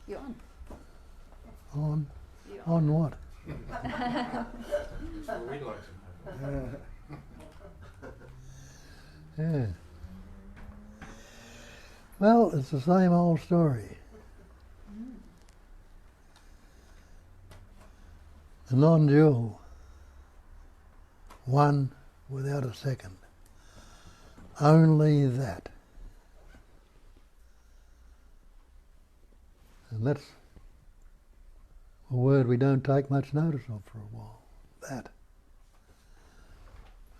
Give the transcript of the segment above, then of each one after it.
You're on. On? You're On what? Well, we'd like to know. Yeah. Well, it's the same old story. The non-dual, one without a second. Only that. And that's a word we don't take much notice of for a while. That.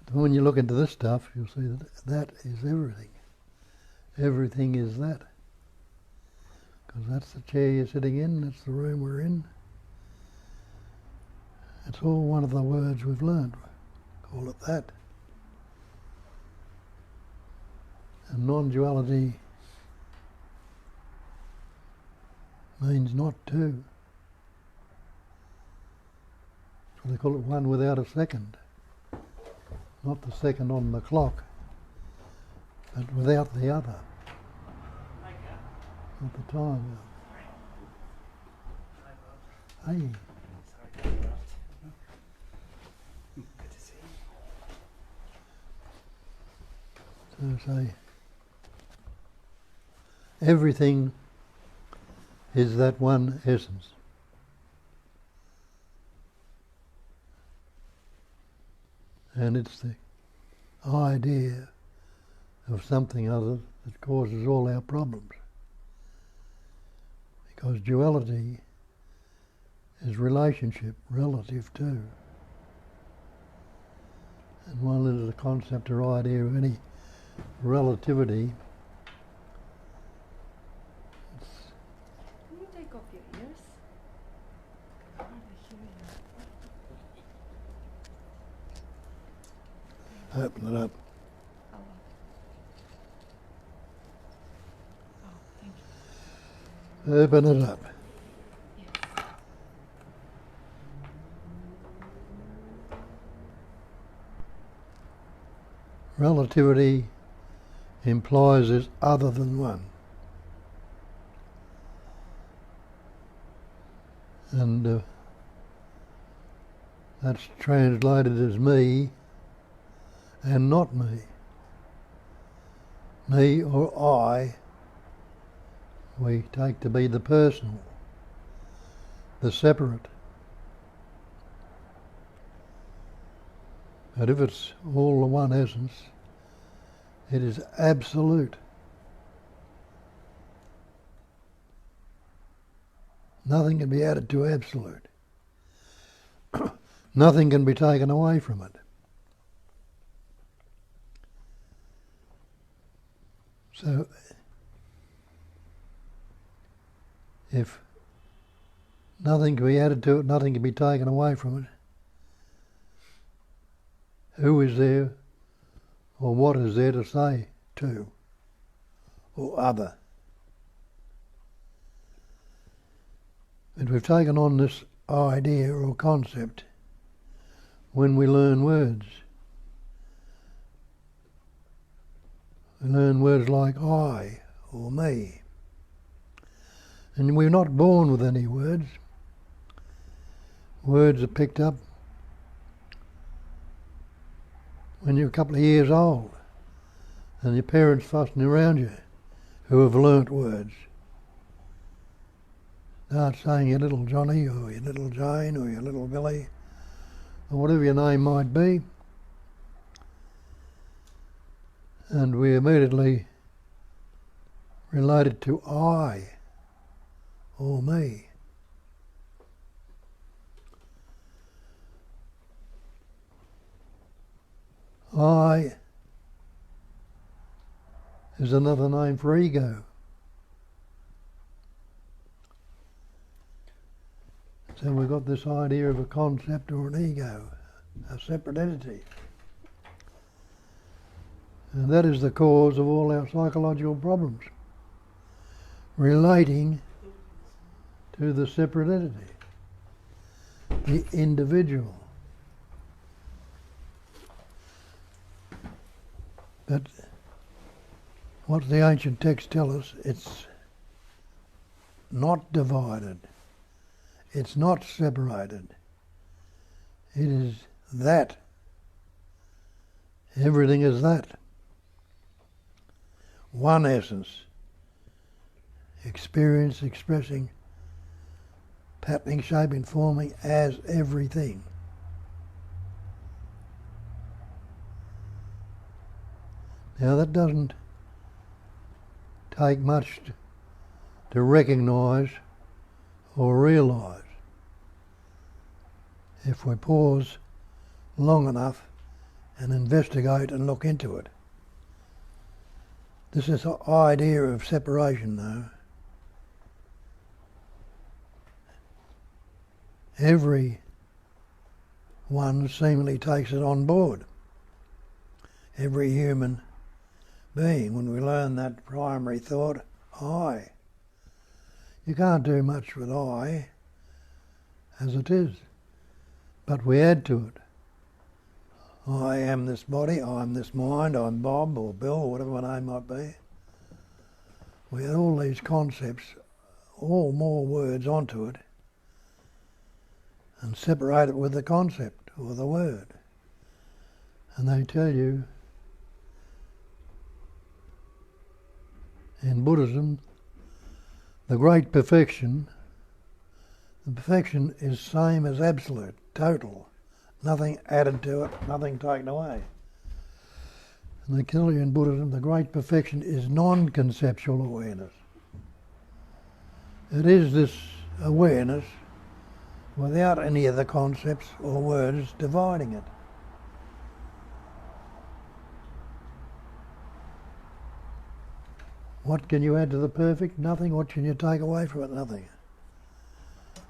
But when you look into this stuff, you'll see that that is everything. Everything is that. Because that's the chair you're sitting in, that's the room we're in. It's all one of the words we've learned. Call it that. And non-duality means not two. So they call it one without a second. Not the second on the clock, but without the other. Not the time. Hey. Good to see you. So say, everything is that one essence. And it's the idea of something other that causes all our problems. Because duality is relationship relative to. And one is the concept or idea of any relativity. Can you take off your ears? I can't hear you. Open it up. Oh. Oh, thank you. Open it up. Yes. Relativity implies there's other than one. And that's translated as me and not me. Me or I, we take to be the personal, the separate. But if it's all the one essence, it is absolute. Nothing can be added to absolute. Nothing can be taken away from it. So, if nothing can be added to it, nothing can be taken away from it, who is there or what is there to say to or other? But we've taken on this idea or concept when we learn words. We learn words like I or me. And we're not born with any words. Words are picked up when you're a couple of years old and your parents fussing around you who have learnt words. Start saying your little Johnny or your little Jane or your little Billy or whatever your name might be. And we immediately relate it to I or me. I is another name for ego. So we've got this idea of a concept or an ego, a separate entity. And that is the cause of all our psychological problems, relating to the separate entity, the individual. But what the ancient texts tell us, it's not divided. It's not separated. It is that. Everything is that. One essence. Experience, expressing, patterning, shaping, forming as everything. Now that doesn't take much to recognise or realise if we pause long enough and investigate and look into it. This is the idea of separation, though. Every one seemingly takes it on board. Every human being, when we learn that primary thought, I. You can't do much with I as it is, but we add to it. I am this body, I'm this mind, I'm Bob or Bill or whatever my name might be. We add all these concepts, all more words onto it, and separate it with the concept or the word. And they tell you in Buddhism, the great perfection, the perfection is same as absolute, total. Nothing added to it, nothing taken away. And they tell you in Buddhism, the great perfection is non-conceptual awareness. It is this awareness without any of the concepts or words dividing it. What can you add to the perfect? Nothing. What can you take away from it? Nothing.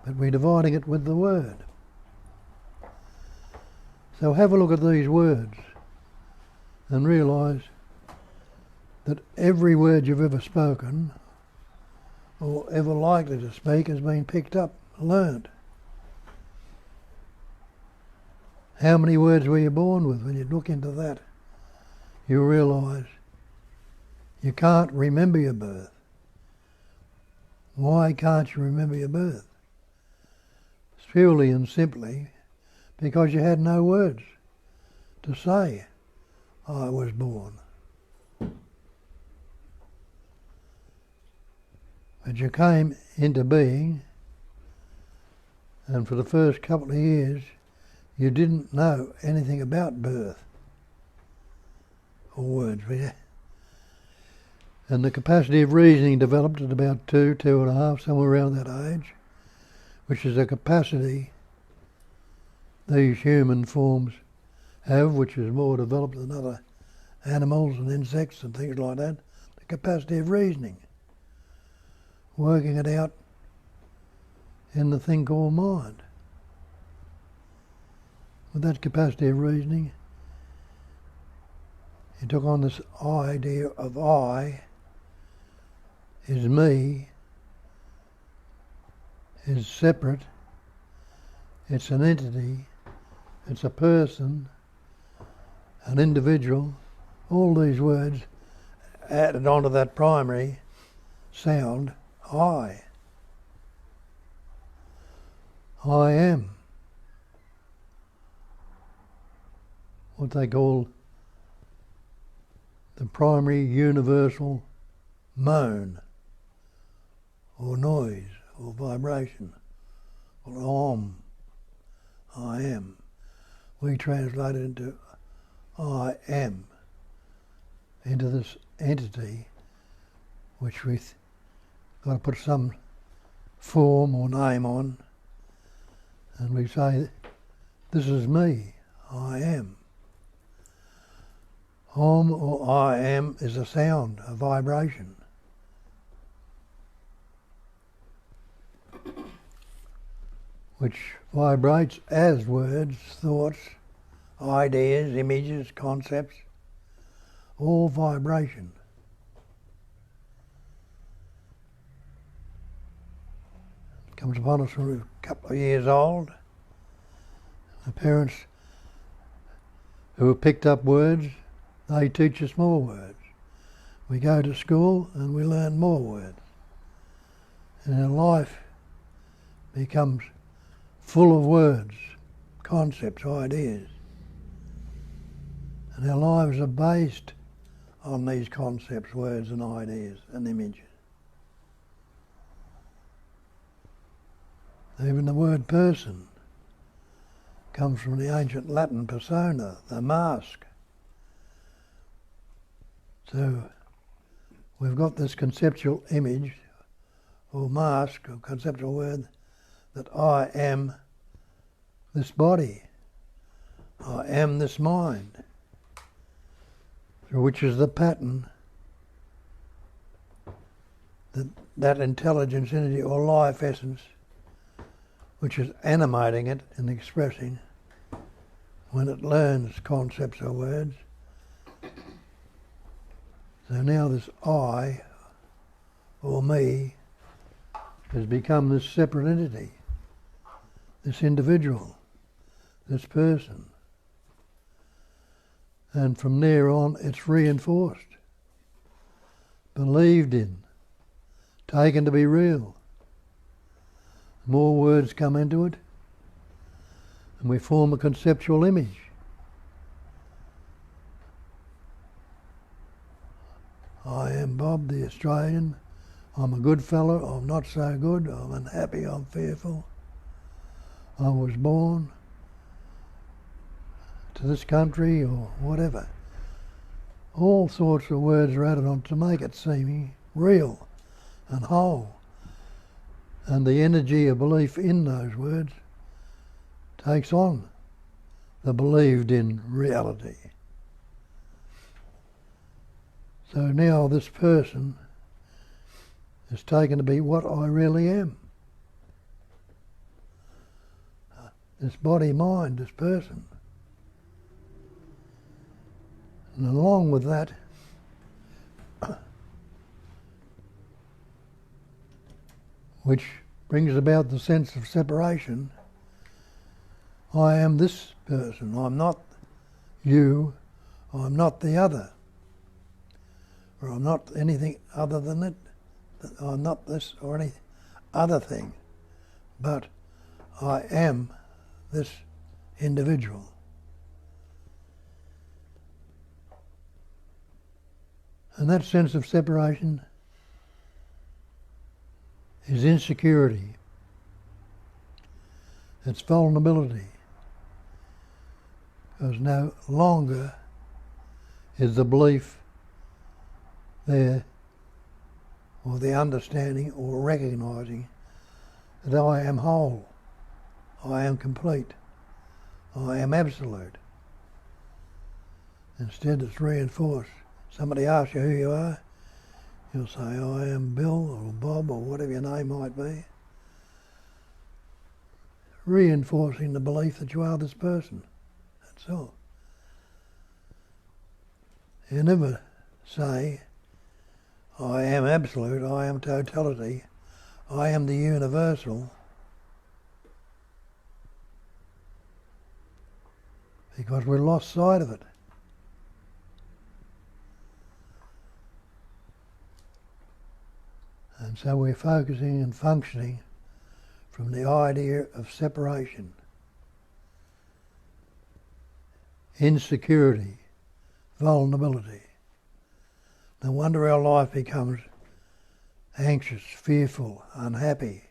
But we're dividing it with the word. So have a look at these words and realise that every word you've ever spoken or ever likely to speak has been picked up, learnt. How many words were you born with? When you look into that, you realise you can't remember your birth. Why can't you remember your birth? It's purely and simply because you had no words to say, I was born. But you came into being, and for the first couple of years, you didn't know anything about birth or words. And the capacity of reasoning developed at about 2.5, somewhere around that age, which is a capacity these human forms have, which is more developed than other animals and insects and things like that. The capacity of reasoning, working it out in the thing called mind. With that capacity of reasoning, he took on this idea of I is me, is separate, it's an entity, it's a person, an individual, all these words added onto that primary sound, I. I am. What they call the primary universal moan, or noise, or vibration, or I am. We translate it into I am, into this entity which we've got to put some form or name on, and we say, this is me, I am. Om or I am is a sound, a vibration. Which vibrates as words, thoughts, ideas, images, concepts, all vibration. It comes upon us when we're a couple of years old. The parents who have picked up words, they teach us more words. We go to school and we learn more words. And our life becomes full of words, concepts, ideas. And our lives are based on these concepts, words and ideas and images. Even the word person comes from the ancient Latin persona, the mask. So we've got this conceptual image or mask or conceptual word that I am this body, I am this mind, which is the pattern that intelligence, energy or life essence which is animating it and expressing when it learns concepts or words. So now this I or me has become this separate entity, this individual, this person. And from there on it's reinforced, believed in, taken to be real. More words come into it and we form a conceptual image. I am Bob the Australian, I'm a good fellow, I'm not so good, I'm unhappy, I'm fearful. I was born to this country or whatever. All sorts of words are added on to make it seem real and whole. And the energy of belief in those words takes on the believed in reality. So now this person is taken to be what I really am. This body, mind, this person. And along with that, which brings about the sense of separation, I am this person, I'm not you, I'm not the other, or I'm not anything other than it, I'm not this or any other thing, but I am this individual. And that sense of separation is insecurity. It's vulnerability. Because no longer is the belief there, or the understanding or recognizing that I am whole, I am complete, I am absolute. Instead it's reinforced. Somebody asks you who you are, you'll say, I am Bill or Bob or whatever your name might be. Reinforcing the belief that you are this person. That's all. You never say, I am absolute, I am totality, I am the universal. Because we lost sight of it. And so we're focusing and functioning from the idea of separation, insecurity, vulnerability. No wonder our life becomes anxious, fearful, unhappy,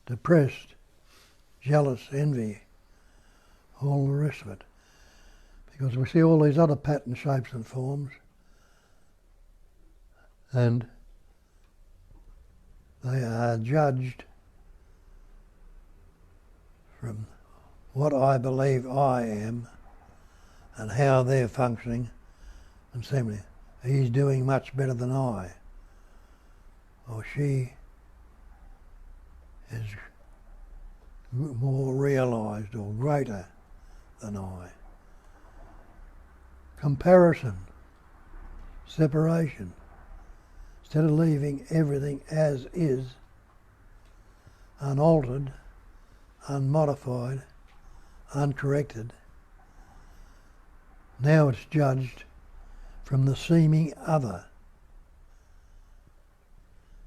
depressed, jealous, envy, all the rest of it. Because we see all these other patterns, shapes and forms, and they are judged from what I believe I am and how they're functioning, and saying, he's doing much better than I, or she is more realised or greater than I. Comparison, separation. Instead of leaving everything as is, unaltered, unmodified, uncorrected, now it's judged from the seeming other.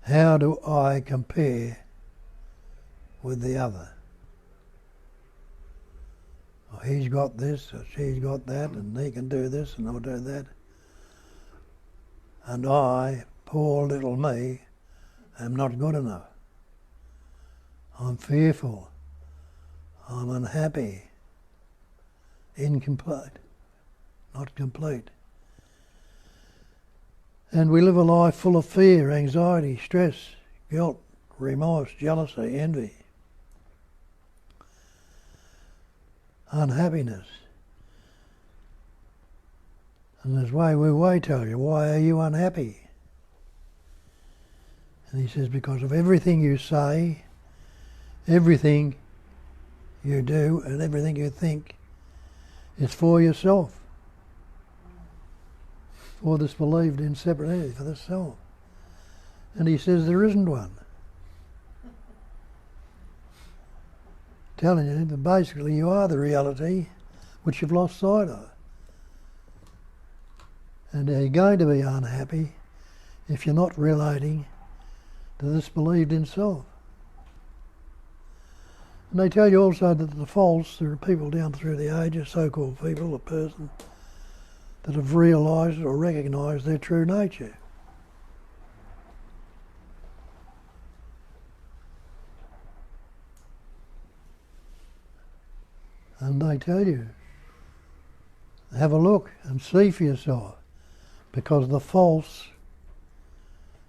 how do I compare with the other? Oh, he's got this, or she's got that, and he can do this, and I'll do that. And I, poor little me, am not good enough. I'm fearful. I'm unhappy. Incomplete. Not complete. And we live a life full of fear, anxiety, stress, guilt, remorse, jealousy, envy, unhappiness. And this way we way tell you, why are you unhappy? And he says, because of everything you say, everything you do, and everything you think is for yourself. For this believed in separate entity, for the self. And he says there isn't one. Telling you that basically you are the reality which you've lost sight of. And you're going to be unhappy if you're not relating to this believed in self. And they tell you also that the false, there are people down through the ages, so-called people, a person, that have realised or recognised their true nature. And they tell you, have a look and see for yourself, because the false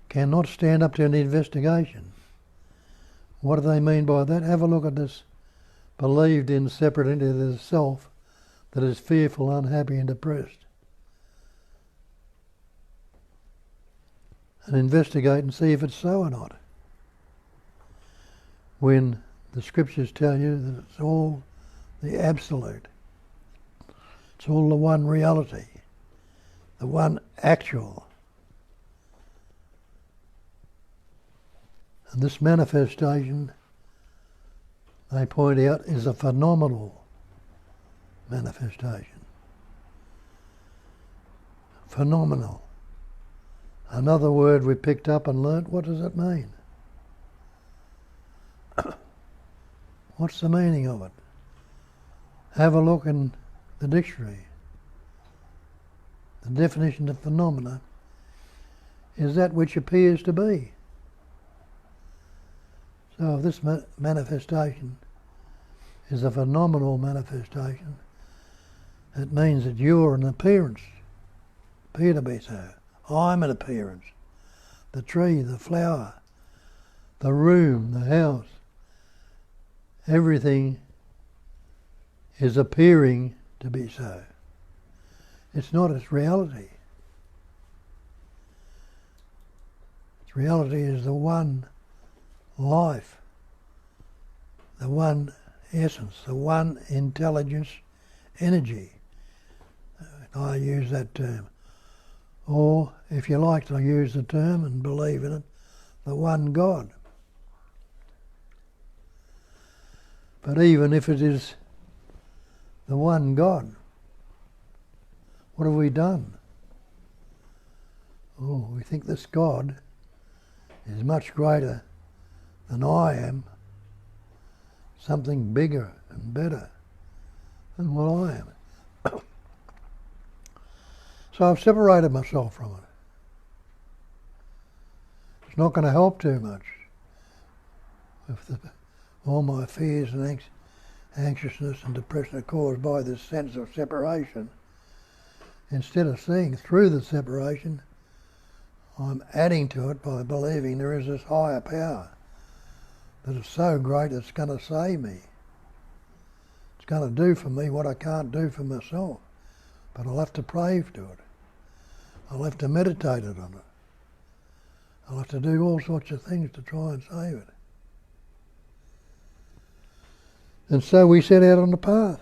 cannot stand up to an investigation. What do they mean by that? Have a look at this believed in separate entity, the self, that is fearful, unhappy and depressed. And investigate and see if it's so or not. When the scriptures tell you that it's all the absolute. It's all the one reality, the one actual. And this manifestation, they point out, is a phenomenal manifestation. Phenomenal. Another word we picked up and learnt, what does it mean? What's the meaning of it? Have a look in the dictionary. The definition of phenomena is that which appears to be. So if this manifestation is a phenomenal manifestation, it means that you're an appearance, appear to be so. I'm an appearance. The tree, the flower, the room, the house, everything is appearing to be so. It's not its reality. Its reality is the one life, the one essence, the one intelligence, energy. I use that term. Or, if you like to use the term and believe in it, the one God. But even if it is the one God, what have we done? Oh, we think this God is much greater than I am, something bigger and better than what I am. So I've separated myself from it. It's not going to help too much with all my fears and anxiousness and depression are caused by this sense of separation. Instead of seeing through the separation, I'm adding to it by believing there is this higher power that is so great it's going to save me. It's going to do for me what I can't do for myself. But I'll have to pray to it. I'll have to meditate on it. I'll have to do all sorts of things to try and save it. And so we set out on the path.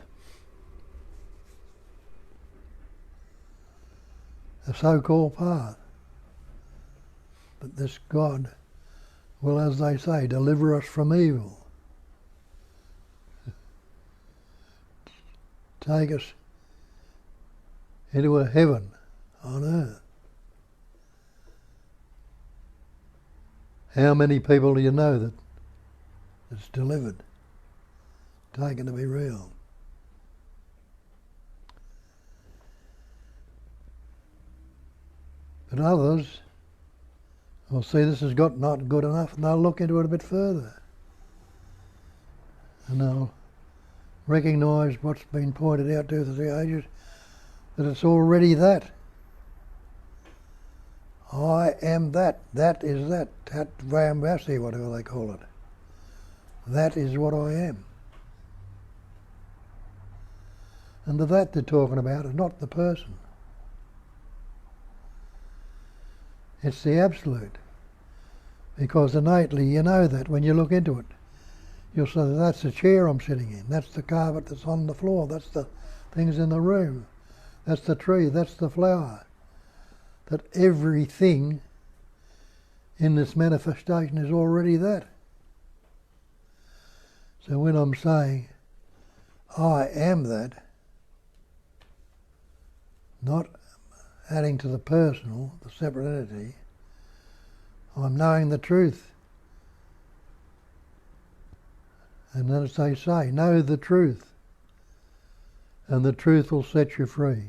A so-called path. But this God will, as they say, deliver us from evil. Take us into a heaven on earth. How many people do you know that it's delivered, taken to be real? But others will see this has got not good enough, and they'll look into it a bit further. And they'll recognise what's been pointed out to through the ages, that it's already that. I am that. That is that. Tat Vayambasi, whatever they call it. That is what I am. And the that they're talking about is not the person. It's the absolute. Because innately you know that when you look into it. You'll say, that's the chair I'm sitting in, that's the carpet that's on the floor, that's the things in the room, that's the tree, that's the flower. That everything in this manifestation is already that. So when I'm saying, I am that, not adding to the personal, the separate entity, I'm knowing the truth. And then as they say, know the truth, and the truth will set you free.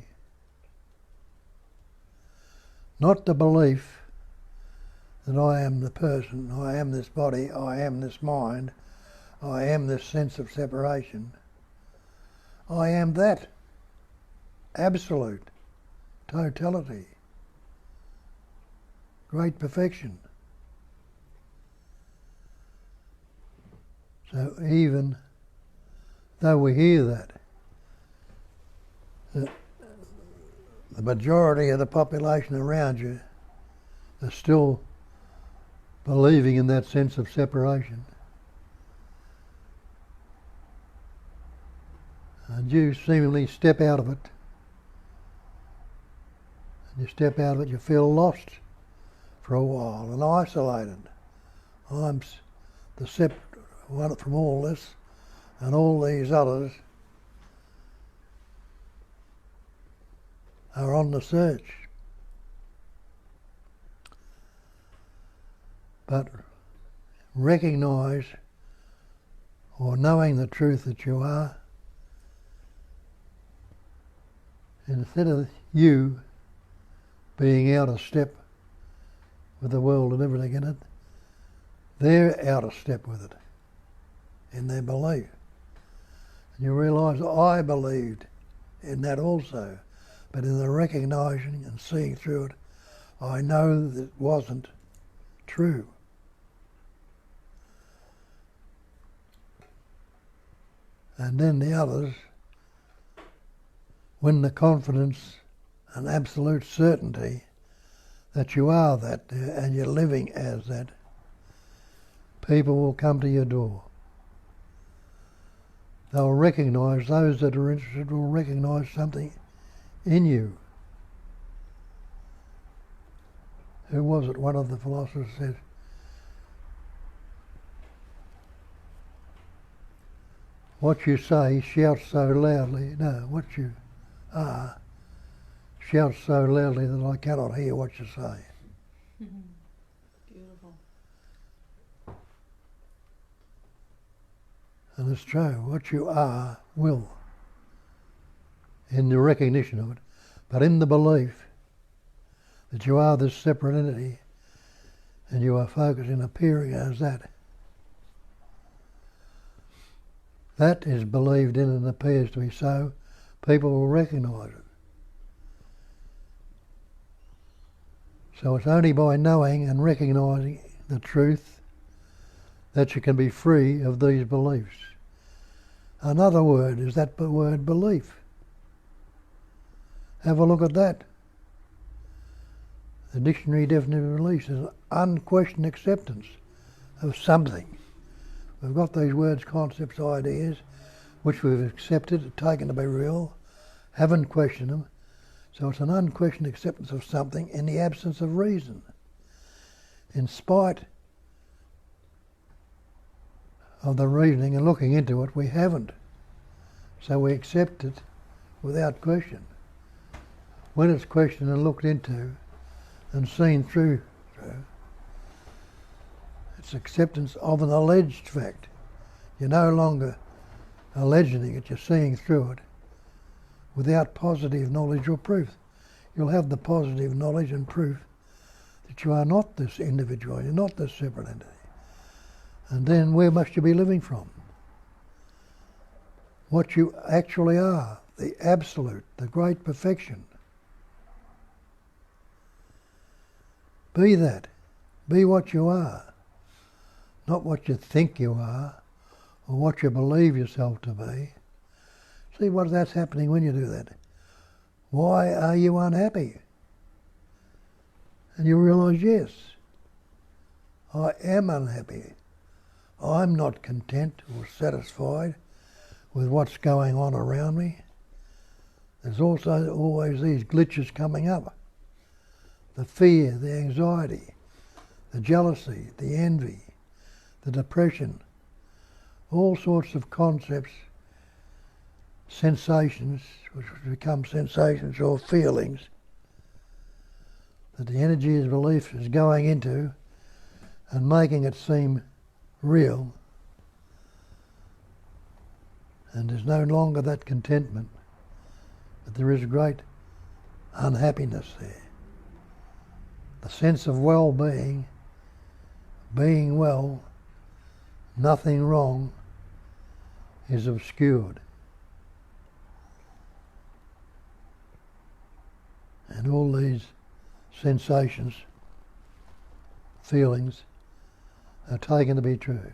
Not the belief that I am the person, I am this body, I am this mind, I am this sense of separation. I am that. Absolute. Totality. Great perfection. So even though we hear that, the majority of the population around you are still believing in that sense of separation. And you seemingly step out of it. And you step out of it, you feel lost for a while and isolated. I'm the separate one from all this, and all these others are on the search. But recognise, or knowing the truth that you are, instead of you being out of step with the world and everything in it, they're out of step with it in their belief. And you realise I believed in that also, but in the recognising and seeing through it, I know that it wasn't true. And then the others, when the confidence and absolute certainty that you are that and you're living as that, people will come to your door. They'll recognise, those that are interested will recognise something in you. Who was it? One of the philosophers said, what you say shouts so loudly, no, what you are shouts so loudly that I cannot hear what you say. Beautiful. And it's true, what you are will, in the recognition of it, but in the belief that you are this separate entity and you are focused in appearing as that. That is believed in and appears to be so, people will recognise it. So it's only by knowing and recognising the truth that you can be free of these beliefs. Another word is that word belief. Have a look at that. The dictionary definition of belief is unquestioned acceptance of something. We've got these words, concepts, ideas, which we've accepted, taken to be real, haven't questioned them. So it's an unquestioned acceptance of something in the absence of reason. In spite of the reasoning and looking into it, we haven't. So we accept it without question. When it's questioned and looked into and seen through, It's acceptance of an alleged fact. You're no longer alleging it, you're seeing through it without positive knowledge or proof. You'll have the positive knowledge and proof that you are not this individual, you're not this separate entity. And then where must you be living from? What you actually are, the absolute, the great perfection. Be that. Be what you are. Not what you think you are or what you believe yourself to be. See that's happening when you do that. Why are you unhappy? And you realise, yes, I am unhappy. I'm not content or satisfied with what's going on around me. There's also always these glitches coming up. The fear, the anxiety, the jealousy, the envy, the depression, all sorts of concepts, sensations, which become sensations or feelings, that the energy of belief is going into and making it seem real. And there's no longer that contentment, but there is great unhappiness there. The sense of well-being, being well, nothing wrong, is obscured. And all these sensations, feelings, are taken to be true.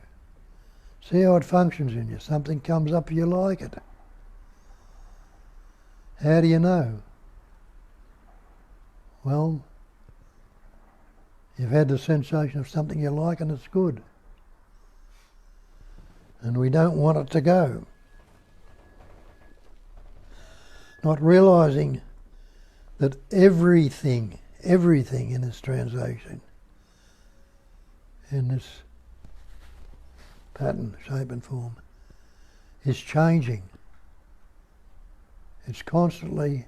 See how it functions in you. Something comes up, you like it. How do you know? Well, you've had the sensation of something you like and it's good. And we don't want it to go. Not realising that everything in this transaction, in this pattern, shape and form, is changing. It's constantly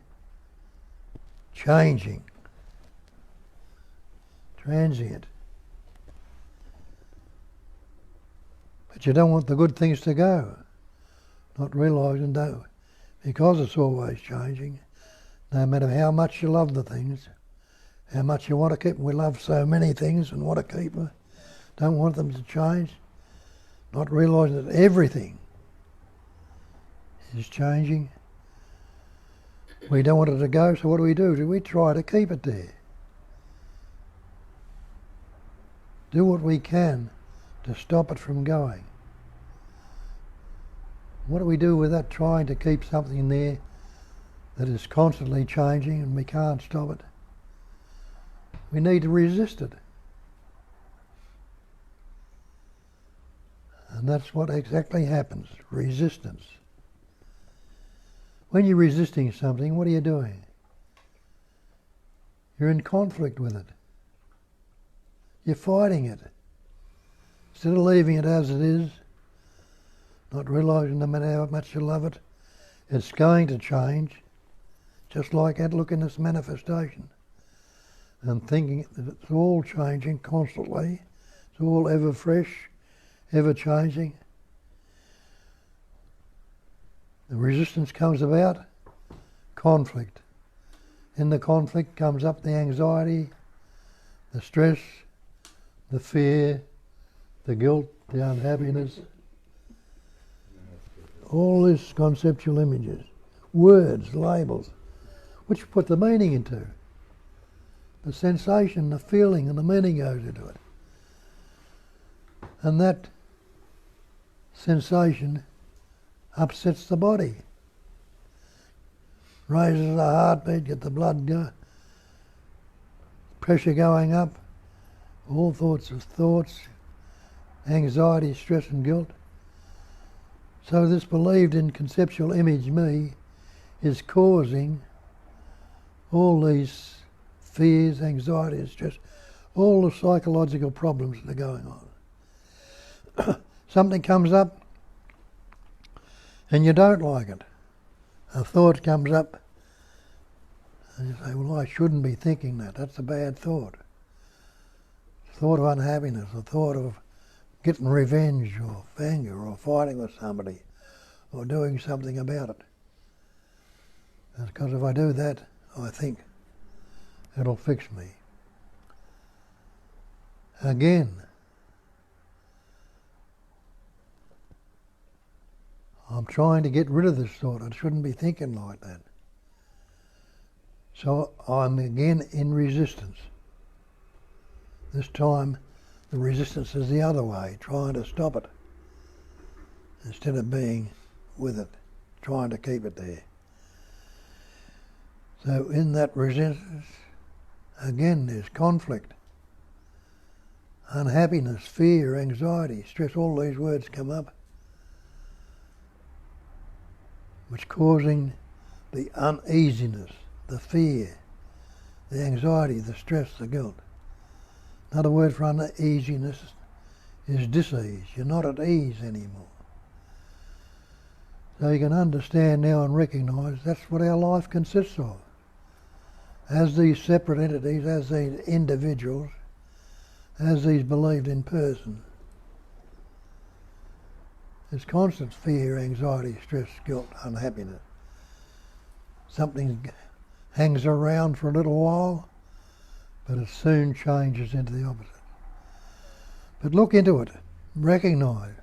changing, transient. But you don't want the good things to go, not realising that because it's always changing, no matter how much you love the things, how much you want to keep them. We love so many things and want to keep them, don't want them to change, not realising that everything is changing. We don't want it to go, so what do? Do we try to keep it there? Do what we can to stop it from going. What do we do with that, trying to keep something there that is constantly changing and we can't stop it? We need to resist it. And that's what exactly happens, resistance. When you're resisting something, what are you doing? You're in conflict with it. You're fighting it. Instead of leaving it as it is, not realising no matter how much you love it, it's going to change, just like that. Look in this manifestation. And thinking that it's all changing constantly, it's all ever fresh, ever changing. The resistance comes about, conflict. In the conflict comes up the anxiety, the stress, the fear, the guilt, the unhappiness. All this conceptual images, words, labels, which you put the meaning into. The sensation, the feeling and the meaning goes into it. And that sensation upsets the body. Raises the heartbeat, get the blood pressure going up, all sorts of thoughts, anxiety, stress and guilt. So this believed in conceptual image me is causing all these fears, anxieties, stress, all the psychological problems that are going on. Something comes up and you don't like it. A thought comes up and you say, well, I shouldn't be thinking that. That's a bad thought. A thought of unhappiness, a thought of getting revenge or anger or fighting with somebody or doing something about it. Because if I do that, I think it'll fix me. Again, I'm trying to get rid of this thought. I shouldn't be thinking like that. So I'm again in resistance. This time the resistance is the other way, trying to stop it instead of being with it, trying to keep it there. So in that resistance, again there's conflict, unhappiness, fear, anxiety, stress, all these words come up, which causing the uneasiness, the fear, the anxiety, the stress, the guilt. Another word for uneasiness is dis-ease. You're not at ease anymore. So you can understand now and recognise that's what our life consists of. As these separate entities, as these individuals, as these believed in person, there's constant fear, anxiety, stress, guilt, unhappiness. Something hangs around for a little while, but it soon changes into the opposite. But look into it, recognise,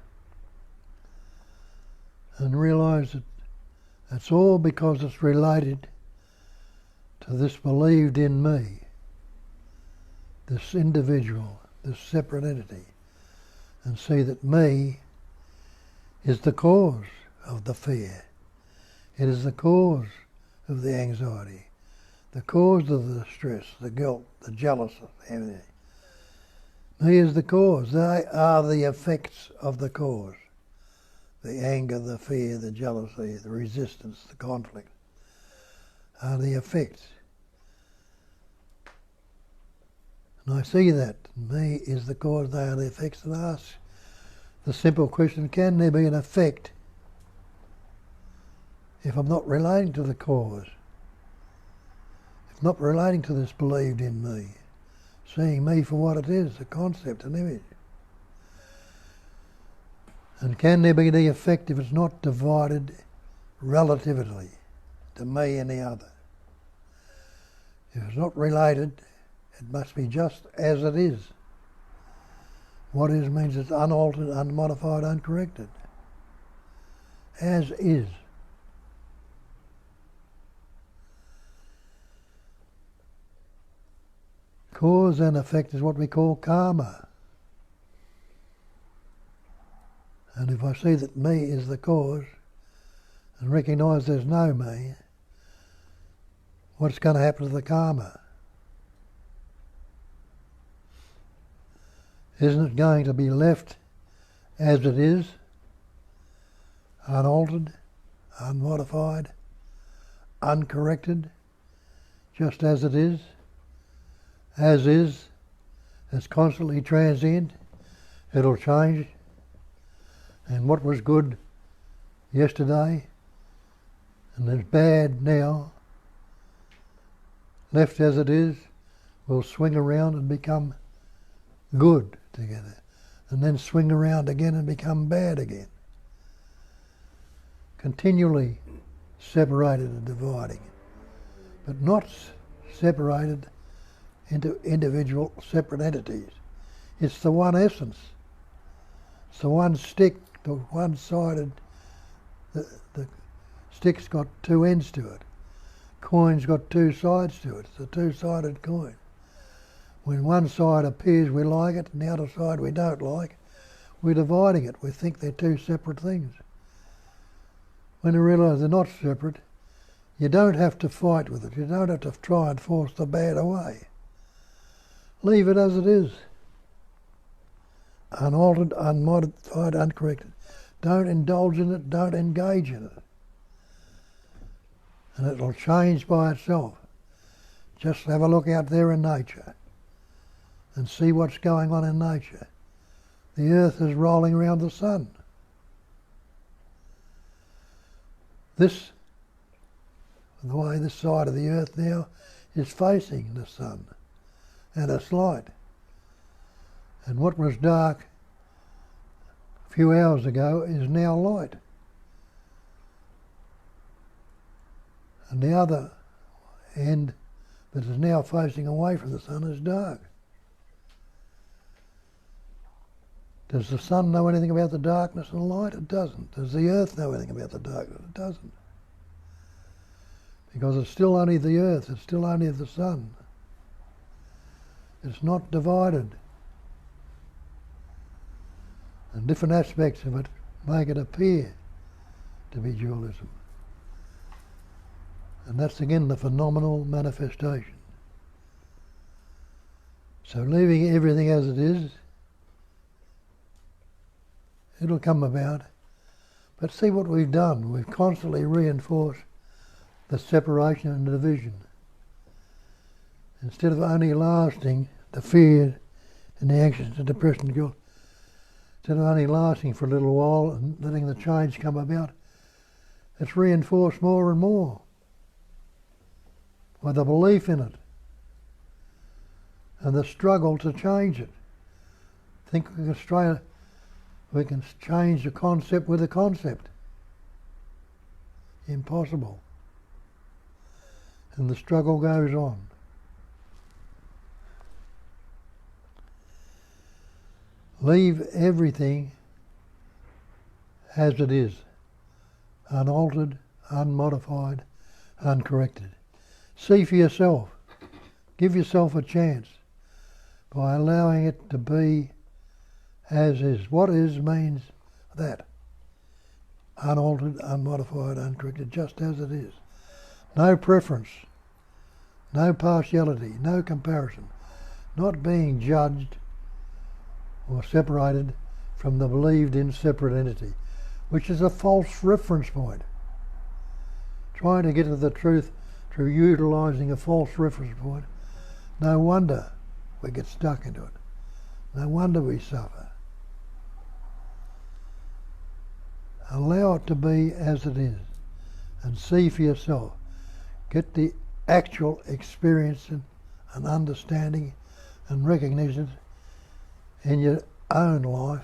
and realise that it's all because it's related to this believed in me, this individual, this separate entity, and see that me is the cause of the fear. It is the cause of the anxiety, the cause of the stress, the guilt, the jealousy, everything. Me is the cause. They are the effects of the cause. The anger, the fear, the jealousy, the resistance, the conflict are the effects. And I see that. Me is the cause, they are the effects, and ask the simple question, can there be an effect if I'm not relating to the cause? If not relating to this believed in me, seeing me for what it is, a concept, an image. And can there be the effect if it's not divided relatively to me and the other? If it's not related, it must be just as it is. What is means it's unaltered, unmodified, uncorrected. As is. Cause and effect is what we call karma. And if I see that me is the cause and recognise there's no me, what's going to happen to the karma? Isn't it going to be left as it is, unaltered, unmodified, uncorrected, just as it is, it's constantly transient, it'll change, and what was good yesterday and is bad now, left as it is, will swing around and become good together, and then swing around again and become bad again. Continually separated and dividing, but not separated into individual separate entities. It's the one essence. It's the one stick, the one-sided, the stick's got two ends to it. Coin's got two sides to it. It's a two-sided coin. When one side appears we like it and the other side we don't like, we're dividing it. We think they're two separate things. When you realise they're not separate, you don't have to fight with it. You don't have to try and force the bad away. Leave it as it is. Unaltered, unmodified, uncorrected. Don't indulge in it, don't engage in it. And it'll change by itself. Just have a look out there in nature and see what's going on in nature. The earth is rolling around the sun. This, the way this side of the earth now is facing the sun and its light. And what was dark few hours ago is now light. And the other end that is now facing away from the sun is dark. Does the sun know anything about the darkness and light? It doesn't. Does the earth know anything about the darkness? It doesn't. Because it's still only the earth, it's still only the sun. It's not divided. And different aspects of it make it appear to be dualism. And that's again the phenomenal manifestation. So leaving everything as it is, it'll come about. But see what we've done. We've constantly reinforced the separation and division. Instead of only lasting the fear and the anxious and depression and guilt, instead of only lasting for a little while and letting the change come about, it's reinforced more and more by the belief in it and the struggle to change it. Think we can change the concept with a concept. Impossible. And the struggle goes on. Leave everything as it is, unaltered, unmodified, uncorrected. See for yourself. Give yourself a chance by allowing it to be as is. What is means that. Unaltered, unmodified, uncorrected, just as it is. No preference, no partiality, no comparison, not being judged or separated from the believed in separate entity, which is a false reference point. Trying to get to the truth through utilising a false reference point, no wonder we get stuck into it. No wonder we suffer. Allow it to be as it is and see for yourself. Get the actual experience and understanding and recognition in your own life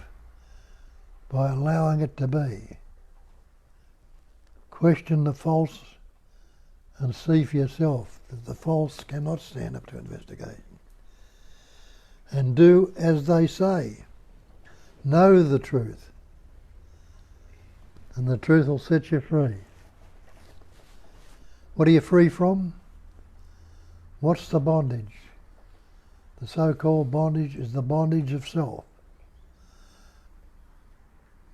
by allowing it to be. Question the false and see for yourself that the false cannot stand up to investigation. And do as they say. Know the truth. And the truth will set you free. What are you free from? What's the bondage? The so-called bondage is the bondage of self.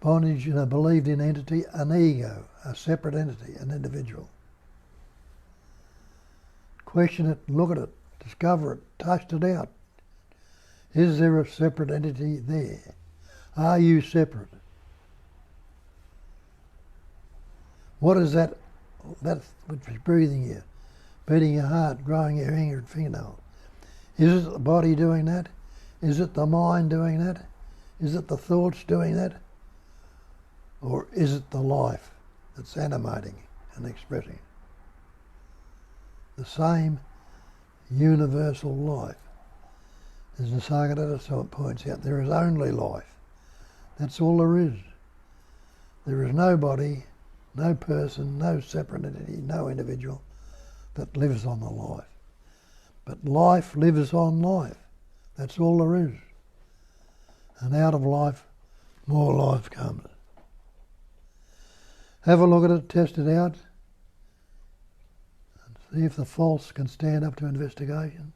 Bondage in a believed-in entity, an ego, a separate entity, an individual. Question it, look at it, discover it, test it out. Is there a separate entity there? Are you separate? What is that which is breathing you, beating your heart, growing your finger and fingernail? Is it the body doing that? Is it the mind doing that? Is it the thoughts doing that? Or is it the life that's animating and expressing? The same universal life. As Nisargadatta points out, there is only life. That's all there is. There is nobody, no person, no separate entity, no individual that lives on the life. But life lives on life. That's all there is. And out of life, more life comes. Have a look at it, test it out, and see if the false can stand up to investigation.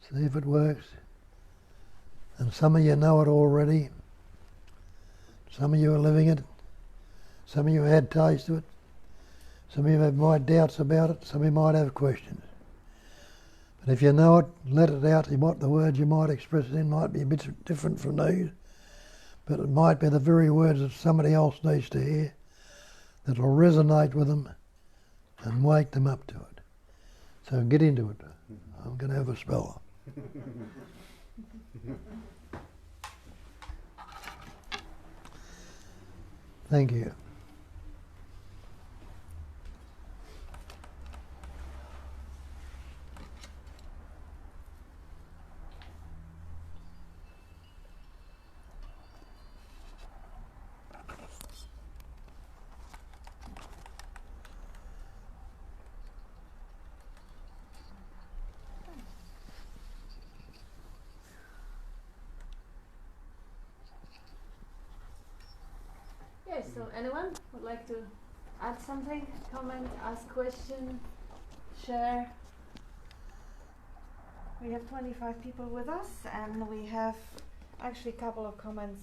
See if it works. And some of you know it already. Some of you are living it. Some of you had taste of it. Some of you have my doubts about it. Some of you might have questions. But if you know it, let it out. What the words you might express it in might be a bit different from these, but it might be the very words that somebody else needs to hear that will resonate with them and wake them up to it. So get into it. I'm going to have a spell. Thank you. Anyone would like to add something, comment, ask question, share? We have 25 people with us, and we have actually a couple of comments.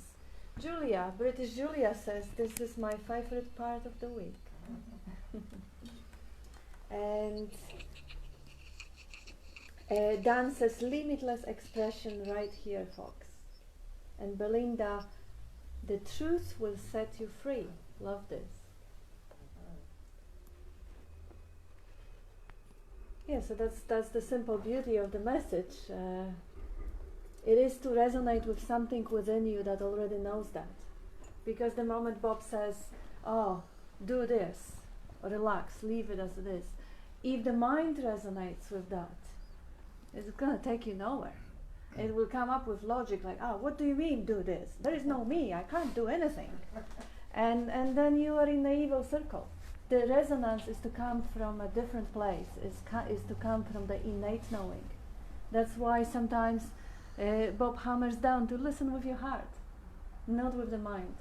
Julia, British Julia says, this is my favorite part of the week. And Dan says, limitless expression right here, folks. And Belinda, the truth will set you free. Love this. Yeah, so that's the simple beauty of the message. It is to resonate with something within you that already knows that. Because the moment Bob says, oh, do this, relax, leave it as it is, if the mind resonates with that, it's going to take you nowhere. It will come up with logic like, oh, what do you mean do this? There is no me, I can't do anything. And then you are in the evil circle. The resonance is to come from a different place, is to come from the innate knowing. That's why sometimes Bob hammers down to listen with your heart, not with the mind,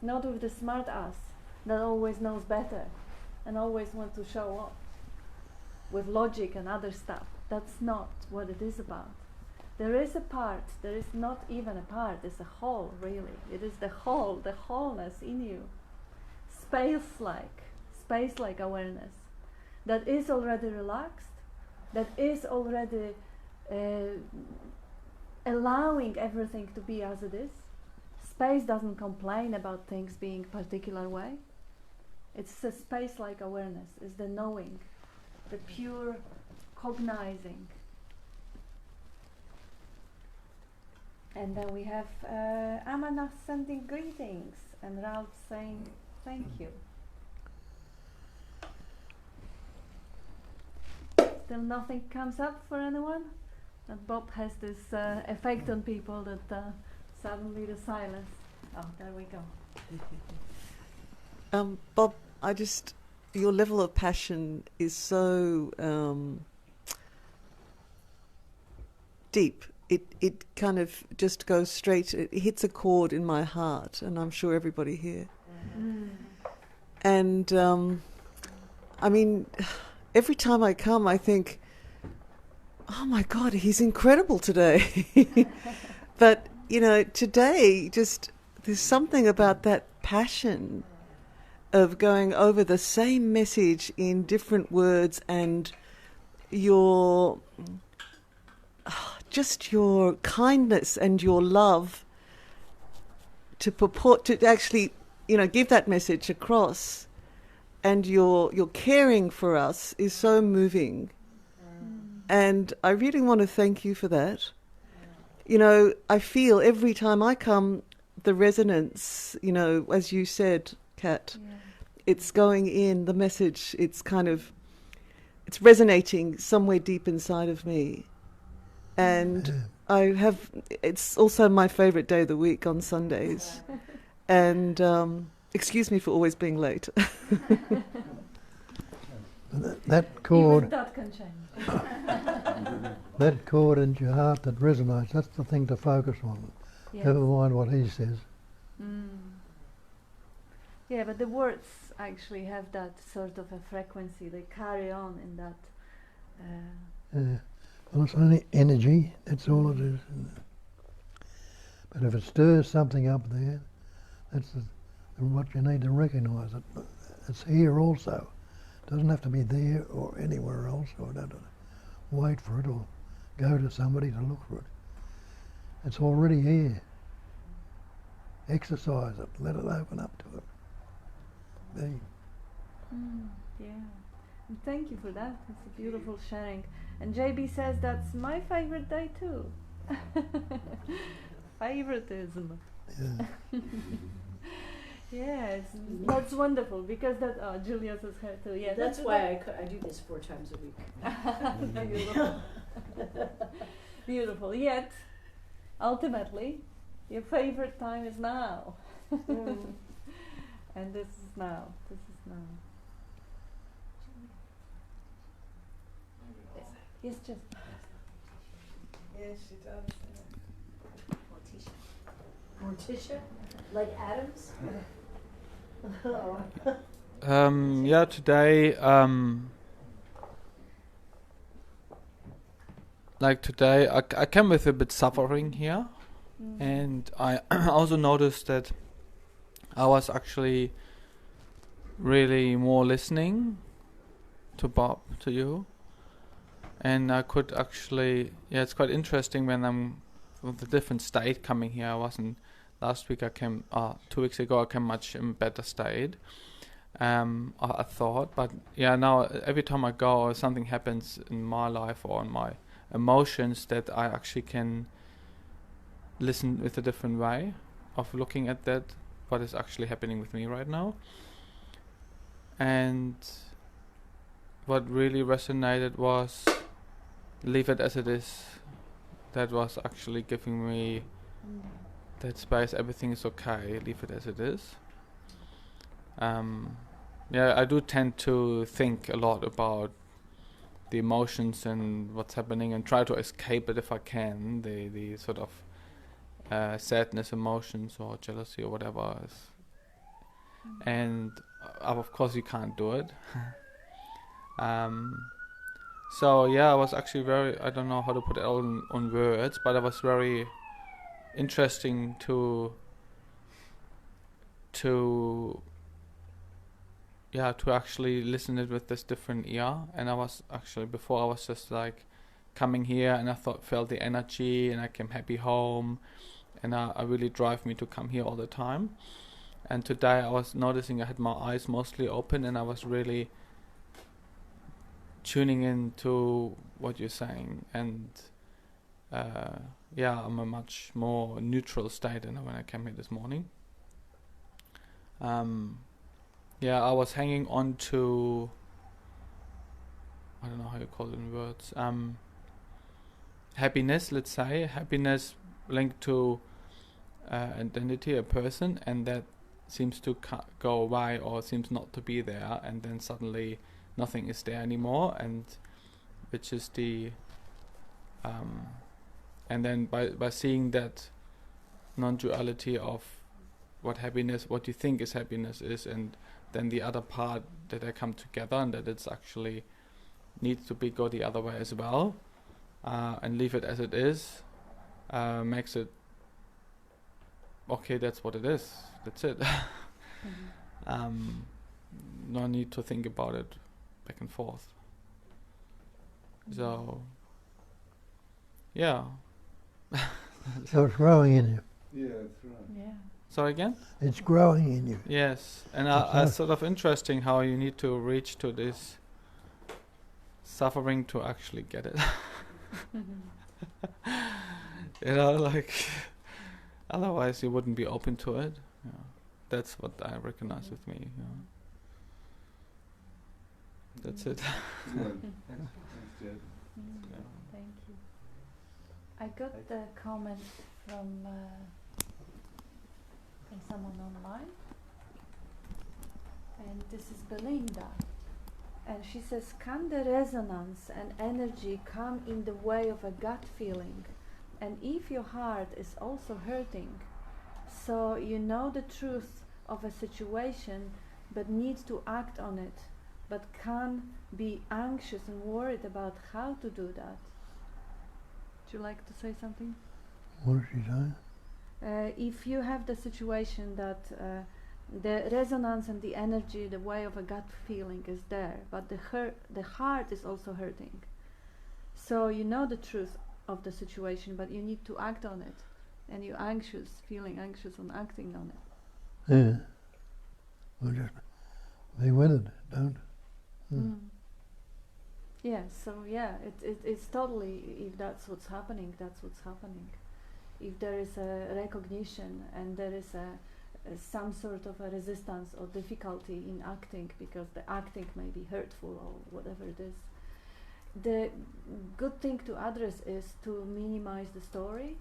not with the smart ass that always knows better and always wants to show off with logic and other stuff. That's not what it is about. There is a part, there is not even a part, it's a whole, really. It is the whole, the wholeness in you. Space-like awareness that is already relaxed, that is already allowing everything to be as it is. Space doesn't complain about things being a particular way. It's a space-like awareness, it's the knowing, the pure cognizing. And then we have Amana sending greetings and Ralph saying thank you. Still nothing comes up for anyone? And Bob has this effect on people that suddenly the silence. Oh, there we go. Bob, your level of passion is so deep. It kind of just goes straight, it hits a chord in my heart, and I'm sure everybody here. And I mean, every time I come, I think, oh my God, he's incredible today. But, today, just there's something about that passion of going over the same message in different words, and your kindness and your love to purport to actually, give that message across, and your caring for us is so moving. And I really want to thank you for that. I feel every time I come, the resonance, as you said, Kat, it's going in, the message, it's resonating somewhere deep inside of me. And it's also my favourite day of the week on Sundays. And excuse me for always being late. That chord, That can change. that chord in your heart that resonates, that's the thing to focus on. Yes. Never mind what he says. Yeah, but the words actually have that sort of a frequency. They carry on in that. Well, it's only energy, that's all it is. But if it stirs something up there, that's what you need to recognise. It's here also. It doesn't have to be there or anywhere else, or don't wait for it or go to somebody to look for it. It's already here. Exercise it, let it open up to it. Be. Yeah. And thank you for that. It's a beautiful sharing. And JB says that's my favorite day too. Favoritism. Yeah. Yes, that's wonderful because that. Julia says her too. Yeah, That's why I do this 4 times a week. Beautiful. Beautiful. Yet, ultimately, your favorite time is now. And this is now. This is now. Yes, just. Yes, she does. Morticia? Like Adams? Yeah, today, like today, I came with a bit suffering here, and I also noticed that I was actually really more listening to Bob, to you, and I could actually, yeah, it's quite interesting when I'm with a different state coming here. I wasn't, last week I came, 2 weeks ago I came much in better state, I thought, but yeah, now every time I go or something happens in my life or in my emotions, that I actually can listen with a different way of looking at that, what is actually happening with me right now. And what really resonated was leave it as it is. That was actually giving me that space, everything is okay, leave it as it is. Yeah, I do tend to think a lot about the emotions and what's happening and try to escape it if I can, the sort of sadness emotions or jealousy or whatever is. And of course you can't do it. So yeah, I was actually very, I don't know how to put it all on words, but it was very interesting to actually listen it with this different ear. And I was actually, before I was just like coming here and I felt the energy and I came happy home, and I really drive me to come here all the time. And today I was noticing I had my eyes mostly open and I was really tuning into what you're saying, and yeah, I'm a much more neutral state than when I came here this morning. Yeah, I was hanging on to, I don't know how you call it in words, happiness, let's say, happiness linked to identity, a person, and that seems to go away or seems not to be there, and then suddenly nothing is there anymore, and which is the and then by seeing that non-duality of what happiness, what you think is happiness is, and then the other part, that they come together and that it's actually needs to go the other way as well, and leave it as it is, makes it okay, that's what it is, that's it. No need to think about it back and forth. So yeah. So it's growing in you. Yeah, that's right. Yeah. Sorry again? It's growing in you. Yes, and it's sort of interesting how you need to reach to this suffering to actually get it. You know, like otherwise you wouldn't be open to it. Yeah. That's what I recognize with me. You know. That's it. Excellent. Thanks, Jed. Thank you. I got the comment from someone online, and this is Belinda, and she says, can the resonance and energy come in the way of a gut feeling, and if your heart is also hurting, so you know the truth of a situation but need to act on it, but can be anxious and worried about how to do that? Would you like to say something? What is she saying? If you have the situation that the resonance and the energy, the way of a gut feeling is there, but the heart is also hurting. So you know the truth of the situation, but you need to act on it, and you're anxious, feeling anxious and acting on it. Yeah. Well, just be with it, don't. Yeah, so yeah, it's totally, if that's what's happening, that's what's happening. If there is a recognition and there is some sort of a resistance or difficulty in acting, because the acting may be hurtful or whatever it is, the good thing to address is to minimize the story.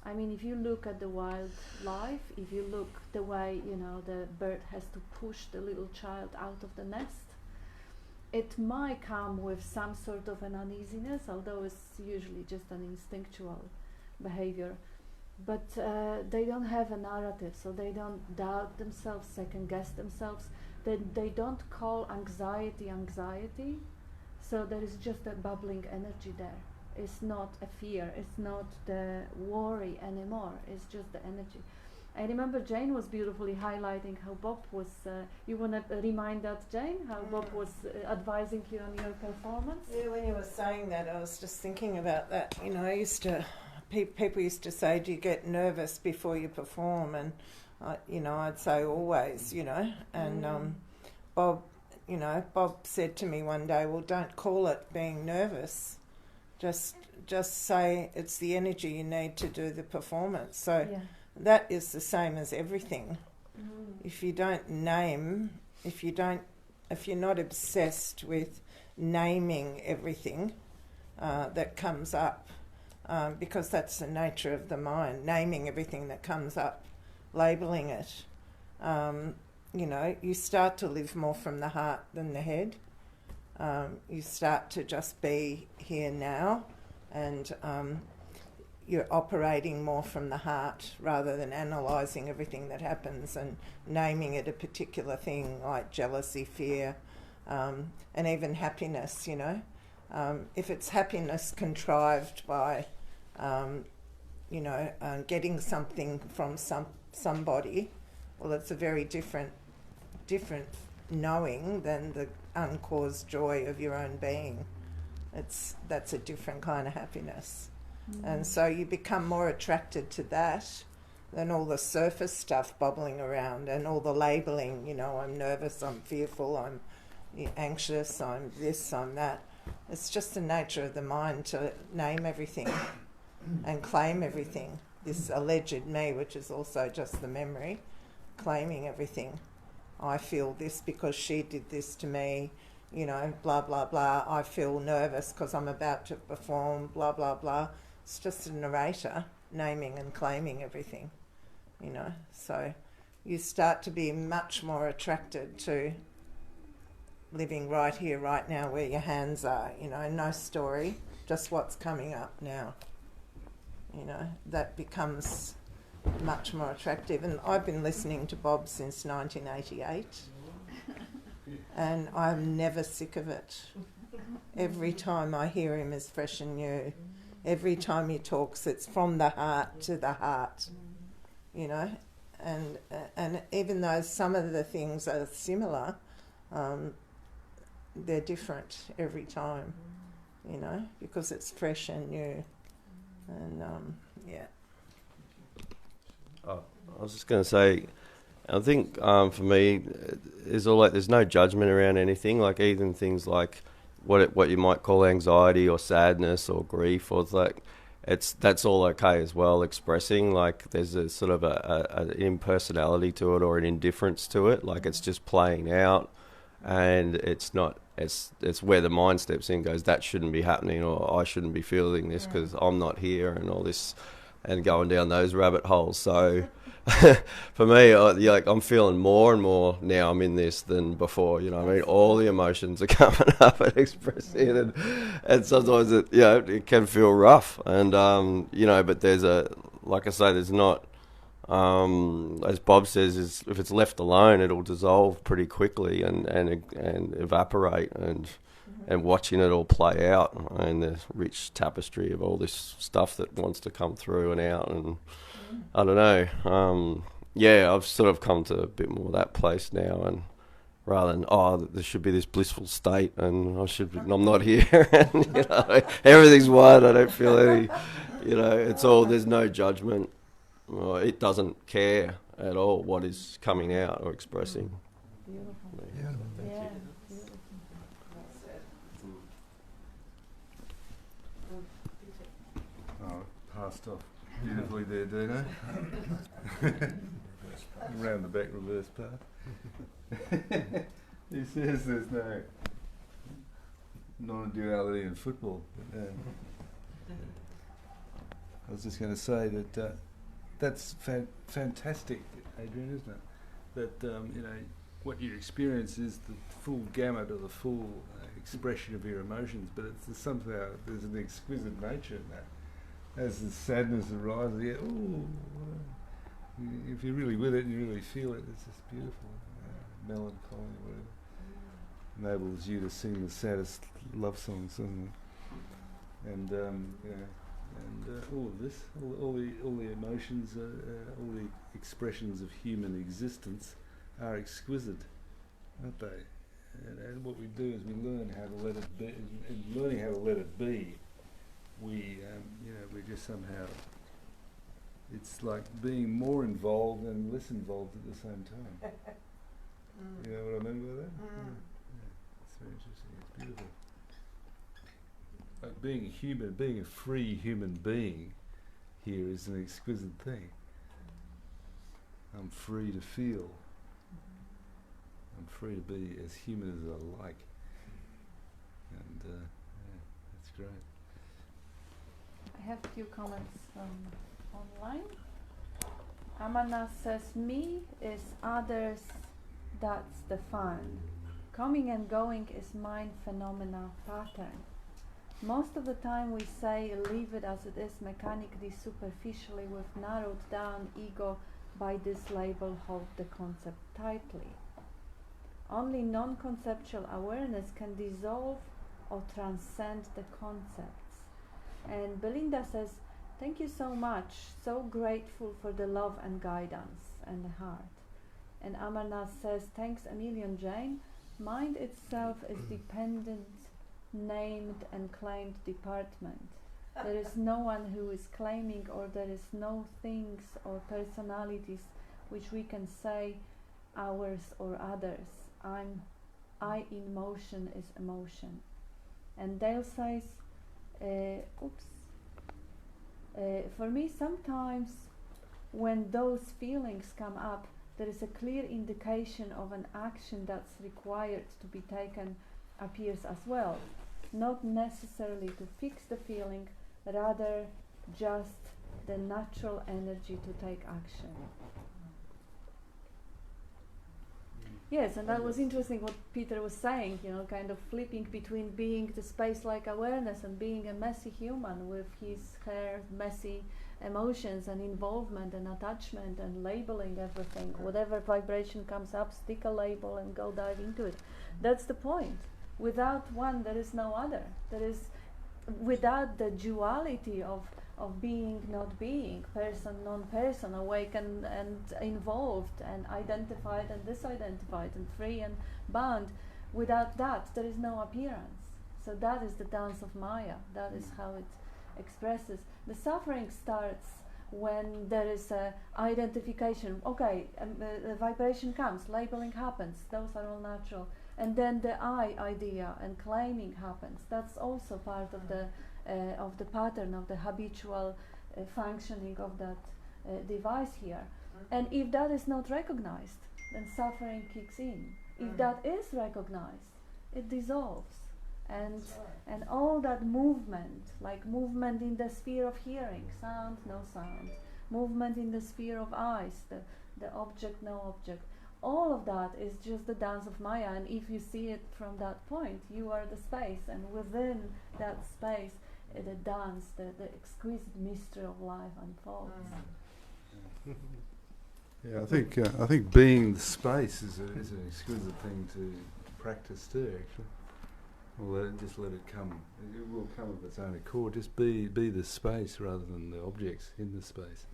I mean, if you look at the wildlife, if you look the way, you know, the bird has to push the little child out of the nest, it might come with some sort of an uneasiness, although it's usually just an instinctual behavior. but they don't have a narrative, so they don't doubt themselves, second guess themselves. They don't call anxiety anxiety, so there is just a bubbling energy there. It's not a fear, it's not the worry anymore, it's just the energy. I remember Jane was beautifully highlighting how Bob was, you want to remind that, Jane, how Bob was advising you on your performance? Yeah, when you were saying that, I was just thinking about that. You know, I used to, people used to say, do you get nervous before you perform? And, I'd say always, and Bob said to me one day, well, don't call it being nervous. Just say it's the energy you need to do the performance. So that is the same as everything. If you don't name, if you're not obsessed with naming everything that comes up, because that's the nature of the mind, naming everything that comes up, labelling it, you start to live more from the heart than the head. You start to just be here now, and you're operating more from the heart rather than analysing everything that happens and naming it a particular thing like jealousy, fear, and even happiness, if it's happiness contrived by, getting something from somebody, well, it's a very different knowing than the uncaused joy of your own being. That's a different kind of happiness. And so you become more attracted to that than all the surface stuff bubbling around and all the labelling, I'm nervous, I'm fearful, I'm anxious, I'm this, I'm that. It's just the nature of the mind to name everything and claim everything. This alleged me, which is also just the memory, claiming everything. I feel this because she did this to me, blah, blah, blah. I feel nervous because I'm about to perform, blah, blah, blah. It's just a narrator naming and claiming everything, So you start to be much more attracted to living right here, right now, where your hands are, no story, just what's coming up now. That becomes much more attractive. And I've been listening to Bob since 1988 and I'm never sick of it. Every time I hear him is fresh and new. Every time he talks, it's from the heart to the heart, and even though some of the things are similar, they're different every time, because it's fresh and new. And I was just going to say, I think for me, there's no judgment around anything. Like even things like what you might call anxiety or sadness or grief, or that's all okay as well. Expressing, like there's a sort of an impersonality to it or an indifference to it. Like it's just playing out, and it's not. It's where the mind steps in, goes, that shouldn't be happening, or I shouldn't be feeling this because I'm not here, and all this, and going down those rabbit holes. So for me, I'm feeling more and more now I'm in this than before. I mean, all the emotions are coming up and expressing, and sometimes it can feel rough, and but there's like I say, there's not. As Bob says, if it's left alone, it'll dissolve pretty quickly and evaporate, and watching it all play out, and the rich tapestry of all this stuff that wants to come through and out, and I don't know. I've sort of come to a bit more of that place now, and rather than there should be this blissful state, and I'm not here, and everything's one. I don't feel any. It's all. There's no judgment. It doesn't care at all what is coming out or expressing. Beautiful. Yeah. Oh, passed off beautifully there, Dino. Round the back reverse path. He says there's no non-duality in football. I was just going to say that that's fantastic, Adrian, isn't it? That what you experience is the full gamut or the full expression of your emotions, but it's somehow there's an exquisite nature in that. as the sadness arises, if you're really with it and you really feel it, it's just beautiful. Melancholy, whatever. Enables you to sing the saddest love songs, doesn't it? And all of this, all the emotions, all the expressions of human existence are exquisite, aren't they? And what we do is we learn how to let it be. And learning how to let it be, we just somehow. It's like being more involved and less involved at the same time. You know what I mean by that? It's very interesting. It's beautiful. Like being human, being a free human being here is an exquisite thing. I'm free to feel. I'm free to be as human as I like. And that's great. I have a few comments from online. Amana says, me is others, that's the fun. Coming and going is mind phenomena pattern. Most of the time we say leave it as it is, mechanically, superficially, with narrowed down ego. By this label hold the concept tightly. Only non-conceptual awareness can dissolve or transcend the concepts. And Belinda says, thank you so much, so grateful for the love and guidance and the heart. And Amarnath says, thanks a million, Jane. Mind itself is dependent, named and claimed department. There is no one who is claiming, or there is no things or personalities which we can say ours or others. I in motion is emotion. And Dale says, for me sometimes when those feelings come up, there is a clear indication of an action that's required to be taken appears as well. Not necessarily to fix the feeling, rather just the natural energy to take action. Yes, and that was interesting what Peter was saying, kind of flipping between being the space-like awareness and being a messy human with his messy emotions and involvement and attachment and labeling everything. Whatever vibration comes up, stick a label and go dive into it. That's the point. Without one, there is no other. There is, without the duality of being, not being, person, non-person, awake and involved and identified and disidentified and free and bound, without that, there is no appearance. So that is the dance of Maya. That is how it expresses. The suffering starts when there is a identification. Okay, the vibration comes, labeling happens, those are all natural. And then the I idea and claiming happens. That's also part of the pattern of the habitual functioning of that device here. And if that is not recognized, then suffering kicks in. If that is recognized, it dissolves. And all that movement, like movement in the sphere of hearing, sound, no sound, movement in the sphere of eyes, the object, no object, all of that is just the dance of Maya. And if you see it from that point, you are the space, and within that space, the dance, the exquisite mystery of life unfolds. Yeah, I think being the space is an exquisite thing to practice too. Actually, just let it come. It will come of its own accord. Just be the space rather than the objects in the space,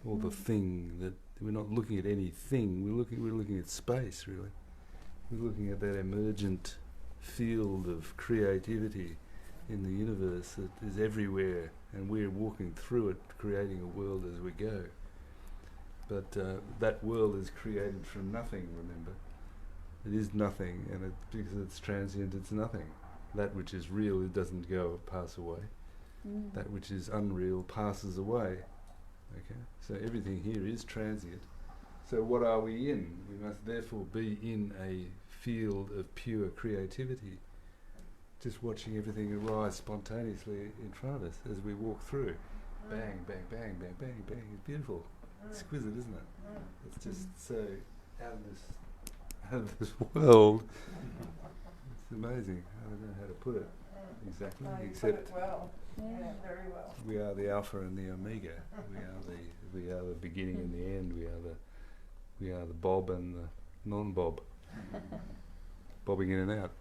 or the thing. That we're not looking at anything. We're looking at space. Really, we're looking at that emergent field of creativity in the universe that is everywhere, and we're walking through it, creating a world as we go. But that world is created from nothing, remember. It is nothing, and because it's transient, it's nothing. That which is real, it doesn't pass away. That which is unreal passes away. Okay, so everything here is transient. So what are we in? We must therefore be in a field of pure creativity, just watching everything arise spontaneously in front of us as we walk through. Bang, bang, bang, bang, bang, bang. It's beautiful. Exquisite, isn't it? It's just so out of this world. It's amazing. I don't know how to put it exactly, No, you put except it well. Yeah. Yeah, very well. we are the alpha and the omega. We are the beginning and the end. We are the bob and the non-bob, bobbing in and out,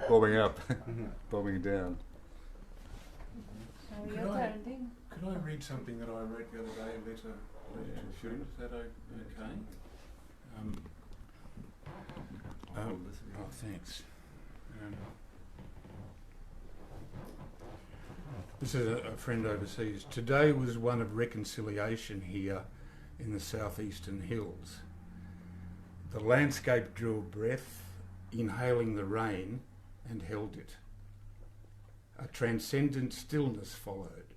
bobbing up, bobbing down. Now Could your I- turn, Dean. Could I read something that I read the other day, a letter to a student? Is that okay? Oh, thanks. This is a friend overseas. Today was one of reconciliation here in the southeastern hills. The landscape drew a breath, inhaling the rain, and held it. A transcendent stillness followed,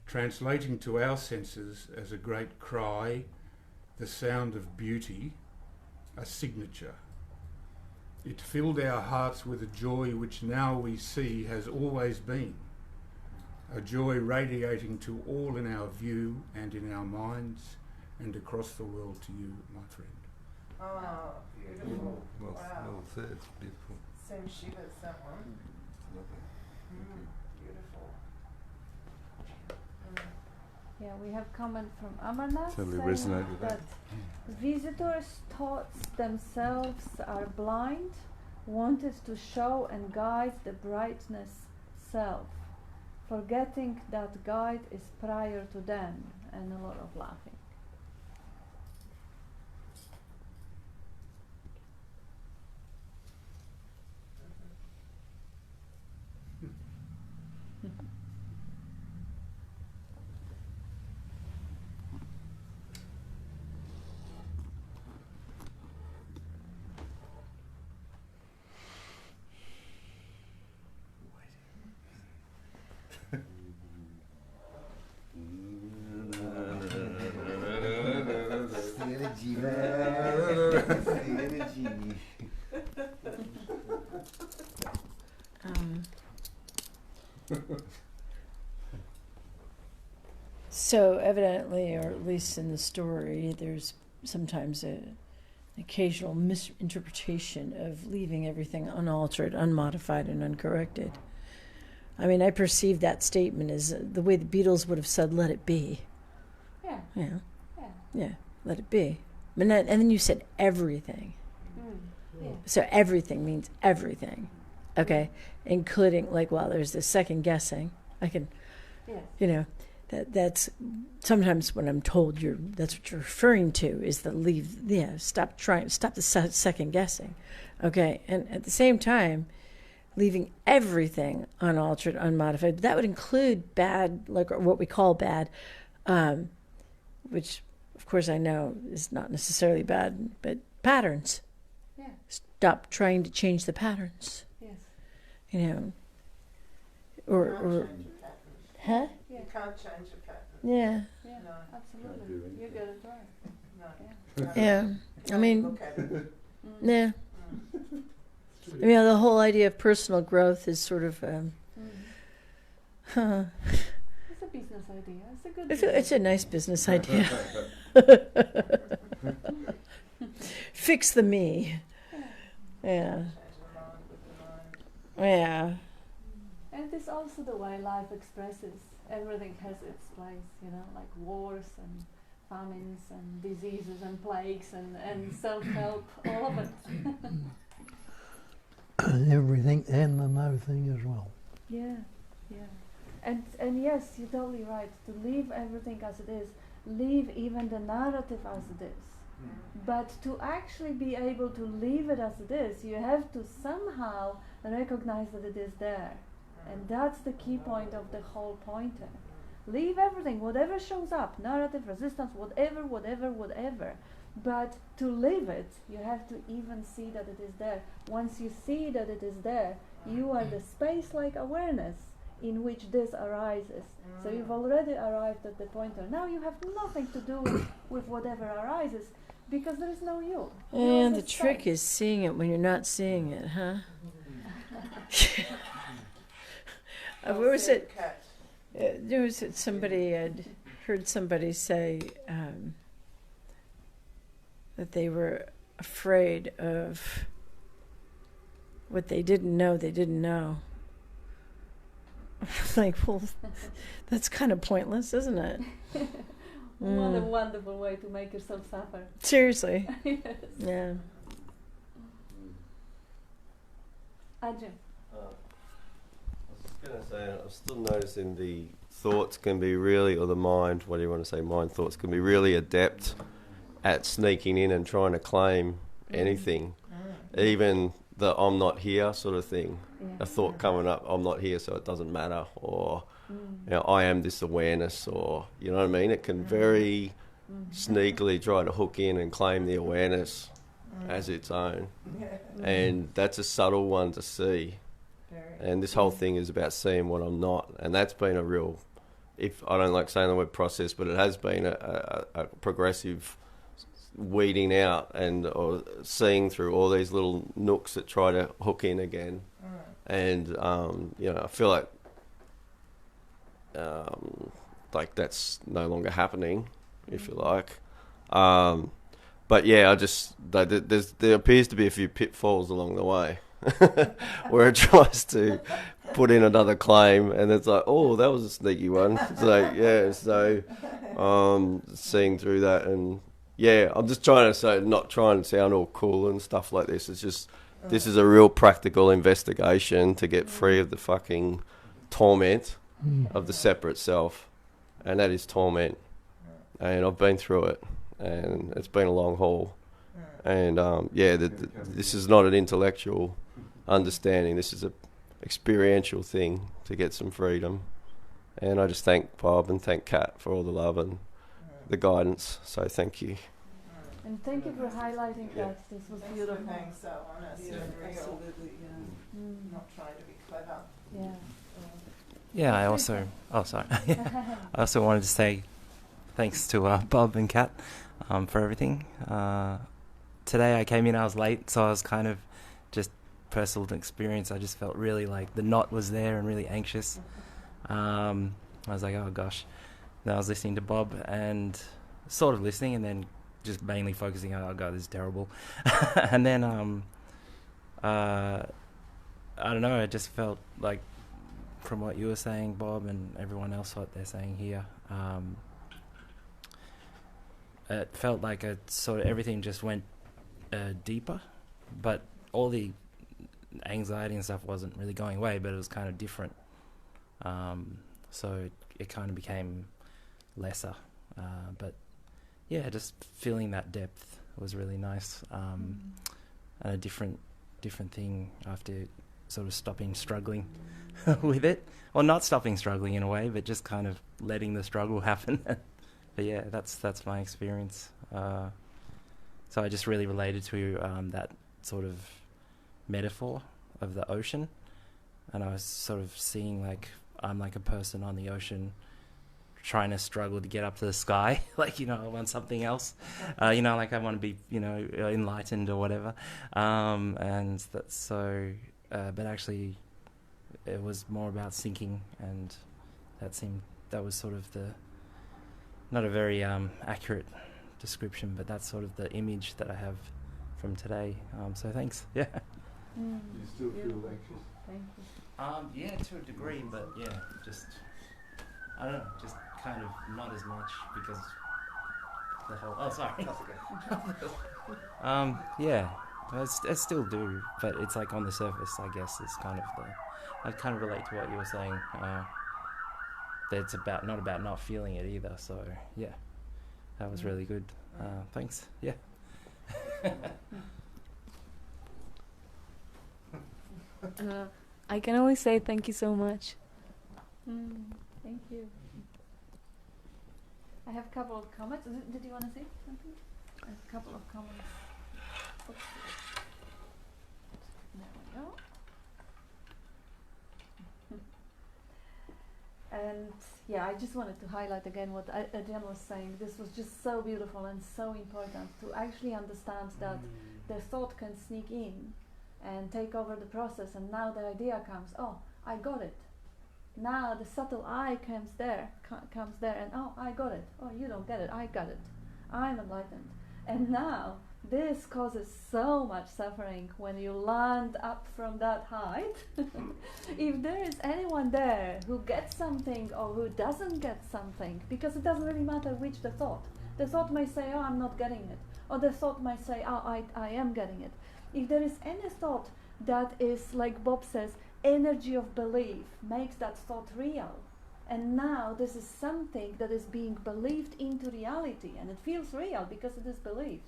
translating to our senses as a great cry, the sound of beauty, a signature. It filled our hearts with a joy which now we see has always been, a joy radiating to all in our view and in our minds and across the world to you, my friend. Oh, beautiful. Well, Wow. well said. It's beautiful. Same shivers, that one. Lovely. Beautiful. Yeah, we have comment from Amarnath Totally saying resonate with that. visitors' thoughts themselves are blind, wanted to show and guide the brightness self, forgetting that guide is prior to them, and a lot of laughing. It's the energy, man. It's the energy. So evidently, or at least in the story, there's sometimes an occasional misinterpretation of leaving everything unaltered, unmodified, and uncorrected. I mean, I perceive that statement as the way the Beatles would have said, "Let it be." Yeah, Yeah, yeah. yeah, let it be. And then you said everything. Yeah. So everything means everything, okay, including like, well, there's this second guessing. I can, Yes. you know, that's sometimes when I'm told that's what you're referring to is the leave. Yeah, stop the second guessing, okay, and at the same time, leaving everything unaltered, unmodified. That would include bad, like what we call bad, which of course I know is not necessarily bad, but patterns. Yeah. Stop trying to change the patterns, Yes. you know, or Change your pattern. huh? Yeah. You can't change a pattern. Yeah, Yeah. No. Absolutely. You get it right. No. Yeah. No. yeah. You I don't mean, look at it. yeah. I mean, the whole idea of personal growth is sort of, It's a business idea. It's a good. it's a nice business idea. Fix the me. Yeah. Change the mind with the mind. Yeah. And it's also the way life expresses. Everything has its place, you know, like wars and famines and diseases and plagues and self-help, all of it. Everything and the no thing as well. Yeah, yeah. And yes, you're totally right. To leave everything as it is, leave even the narrative as it is. But to actually be able to leave it as it is, you have to somehow recognize that it is there. And that's the key point of the whole pointer. Leave everything, whatever shows up, narrative, resistance, whatever. But to leave it, you have to even see that it is there. Once you see that it is there, you are the space-like awareness in which this arises. So you've already arrived at the pointer. Now you have nothing to do with whatever arises, because there is no you. And the trick is seeing it when you're not seeing it, huh? Where was it? There was somebody, I'd heard somebody say that they were afraid of what they didn't know, they didn't know. Like, well, that's kind of pointless, isn't it? What a wonderful way to make yourself suffer. Seriously. Yes. Yeah. Ajahn. I was just going to say, I'm still noticing the thoughts can be really, or the mind, what do you want to say, mind thoughts can be really adept at sneaking in and trying to claim anything. Even the I'm not here sort of thing. Yeah. A thought coming up, I'm not here so it doesn't matter, or you know, I am this awareness, or you know what I mean? It can very sneakily try to hook in and claim the awareness as its own. And that's a subtle one to see. And this whole thing is about seeing what I'm not. And that's been a real, if I don't like saying the word process, but it has been a progressive weeding out and or seeing through all these little nooks that try to hook in again. And, you know, I feel like that's no longer happening, if you like. But yeah, there appears to be a few pitfalls along the way where it tries to put in another claim, and it's like, oh, that was a sneaky one. So yeah, seeing through that, and yeah, I'm just trying to say, not trying to sound all cool and stuff like this. It's just this is a real practical investigation to get free of the fucking torment of the separate self, and that is torment. And I've been through it. And it's been a long haul. And this is not an intellectual understanding. This is a experiential thing to get some freedom. And I just thank Bob and thank Kat for all the love and the guidance. So thank you. And thank you for highlighting that. This was beautiful. For being so honest and real. Absolutely, yeah. Not trying to be clever. Yeah. Yeah, I also wanted to say thanks to Bob and Kat for everything. Today I came in, I was late, so I was kind of just personal experience. I just felt really like the knot was there and really anxious. I was like, oh gosh. Then I was listening to Bob and sort of listening, and then just mainly focusing on, oh god, this is terrible. And then I don't know, I just felt like from what you were saying, Bob, and everyone else what they're saying here, it felt like a sort of everything just went deeper, but all the anxiety and stuff wasn't really going away, but it was kind of different. So it kind of became lesser. But yeah, just feeling that depth was really nice, and a different thing after sort of stopping struggling with it, or not stopping struggling in a way, but just kind of letting the struggle happen. But yeah, that's my experience. So I just really related to that sort of metaphor of the ocean, and I was sort of seeing like I'm like a person on the ocean trying to struggle to get up to the sky. Like, you know, I want something else. You know, like I want to be, you know, enlightened or whatever. And that's so, but actually it was more about sinking, and that was sort of not a very accurate description, but that's sort of the image that I have from today. So thanks. Yeah. You still feel anxious? Thank you. Yeah, to a degree, but yeah, just I don't know, just kind of not as much because the whole. Oh, sorry. Yeah, I still do, but it's like on the surface, I guess. It's kind of I kind of relate to what you were saying. That it's not about not feeling it either. So yeah, that was really good. Thanks. Yeah. I can only say thank you so much. Thank you. I have a couple of comments. Did you want to say something? A couple of comments. Oops. There we go. And yeah, I just wanted to highlight again what Adrian was saying. This was just so beautiful and so important to actually understand that the thought can sneak in and take over the process, and now the idea comes, oh, I got it. Now the subtle I comes there, and oh, I got it. Oh, you don't get it, I got it. I'm enlightened. And now This causes so much suffering when you land up from that height. If there is anyone there who gets something or who doesn't get something, because it doesn't really matter which the thought may say, oh, I'm not getting it, or the thought might say, oh, I am getting it. If there is any thought that is, like Bob says, energy of belief, makes that thought real, and now this is something that is being believed into reality, and it feels real because it is believed,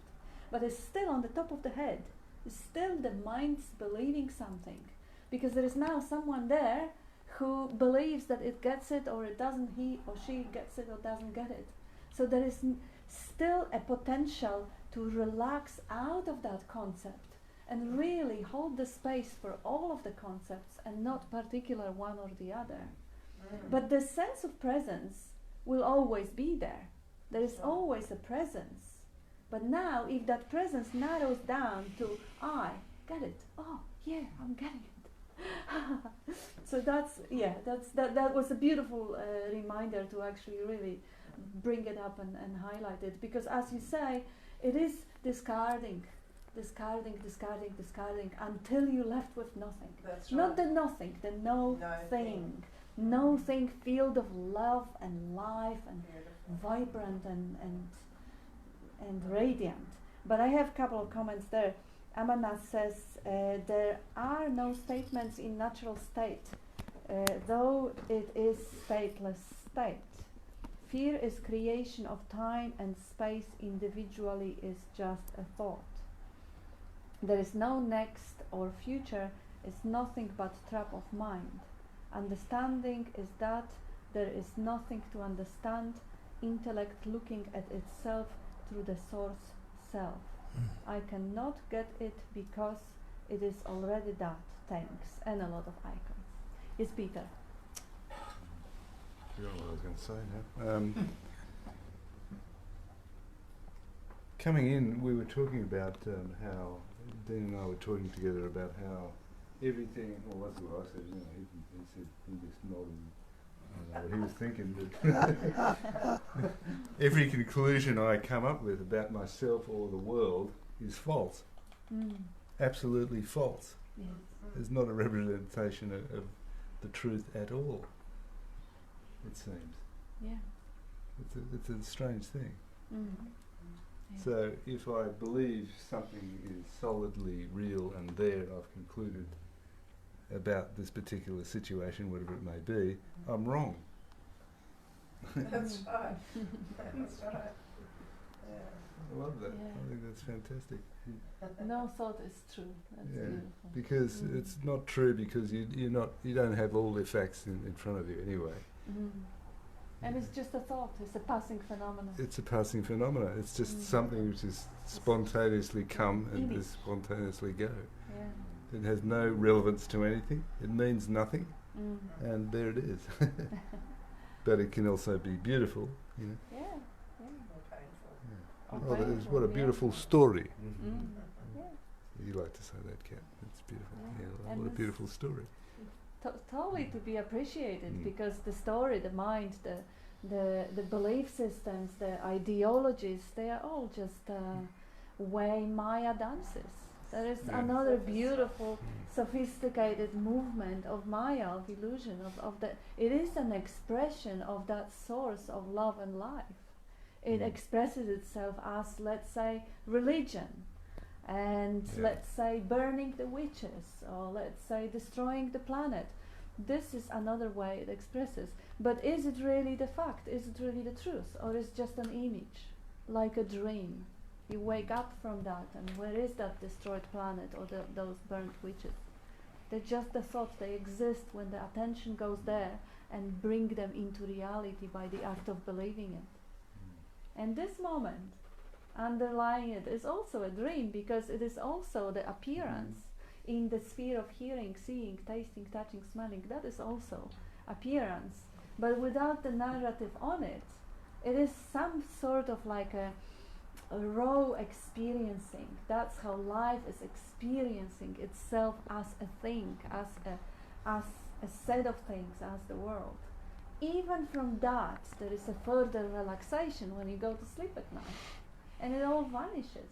but it's still on the top of the head. It's still the mind's believing something, because there is now someone there who believes that it gets it or it doesn't, he or she gets it or doesn't get it. So there is still a potential to relax out of that concept and really hold the space for all of the concepts and not particular one or the other. But the sense of presence will always be there. There is always a presence. But now, if that presence narrows down to, I get it. Oh, yeah, I'm getting it. So that was a beautiful reminder to actually really bring it up and highlight it. Because as you say, it is discarding until you're left with nothing. That's Not right. the nothing, the no thing. No thing, field of love and life and vibrant and radiant. But I have a couple of comments there. Amarnath says, there are no statements in natural state, though it is stateless state. Fear is creation of time and space individually is just a thought. There is no next or future, it's nothing but trap of mind. Understanding is that there is nothing to understand, intellect looking at itself through the source self. I cannot get it because it is already that. Thanks. And a lot of icons. Yes, Peter. I forgot what I was going to say now. Coming in, we were talking about how Dean and I were talking together about how everything, well, that's what I said, you know, he said, he just nodded. I don't know what he was thinking, but every conclusion I come up with about myself or the world is false. Absolutely false. Yes. It's not a representation of the truth at all, it seems. Yeah. It's a strange thing. Yeah. So if I believe something is solidly real and there, I've concluded about this particular situation, whatever it may be, I'm wrong. That's right. That's right. Yeah. I love that. Yeah. I think that's fantastic. No thought is true. That's beautiful. Because it's not true because you don't have all the facts in front of you anyway. And it's just a thought. It's a passing phenomenon. It's a passing phenomenon. It's just something which is spontaneously come and Image. just spontaneously go. Yeah. It has no relevance to anything. It means nothing, and there it is. But it can also be beautiful, you know. Yeah. Or Oh, that is, painful, what a yeah. beautiful story. Yeah. You like to say that, Kat. It's beautiful. Yeah. Yeah, And what a it's beautiful story. Totally to be appreciated, because the story, the mind, the belief systems, the ideologies, they are all just way Maya dances. There is another beautiful, sophisticated movement of Maya, of illusion, of the. It is an expression of that source of love and life. It expresses itself as, let's say, religion, and let's say burning the witches, or let's say destroying the planet. This is another way it expresses. But is it really the fact? Is it really the truth? Or is it just an image, like a dream? You wake up from that, and where is that destroyed planet or those burnt witches? They're just the thoughts. They exist when the attention goes there and bring them into reality by the act of believing it. And this moment, underlying it, is also a dream, because it is also the appearance in the sphere of hearing, seeing, tasting, touching, smelling. That is also appearance. But without the narrative on it, it is some sort of like a raw experiencing. That's how life is experiencing itself as a thing, as a set of things, as the world. Even from that, there is a further relaxation when you go to sleep at night, and it all vanishes.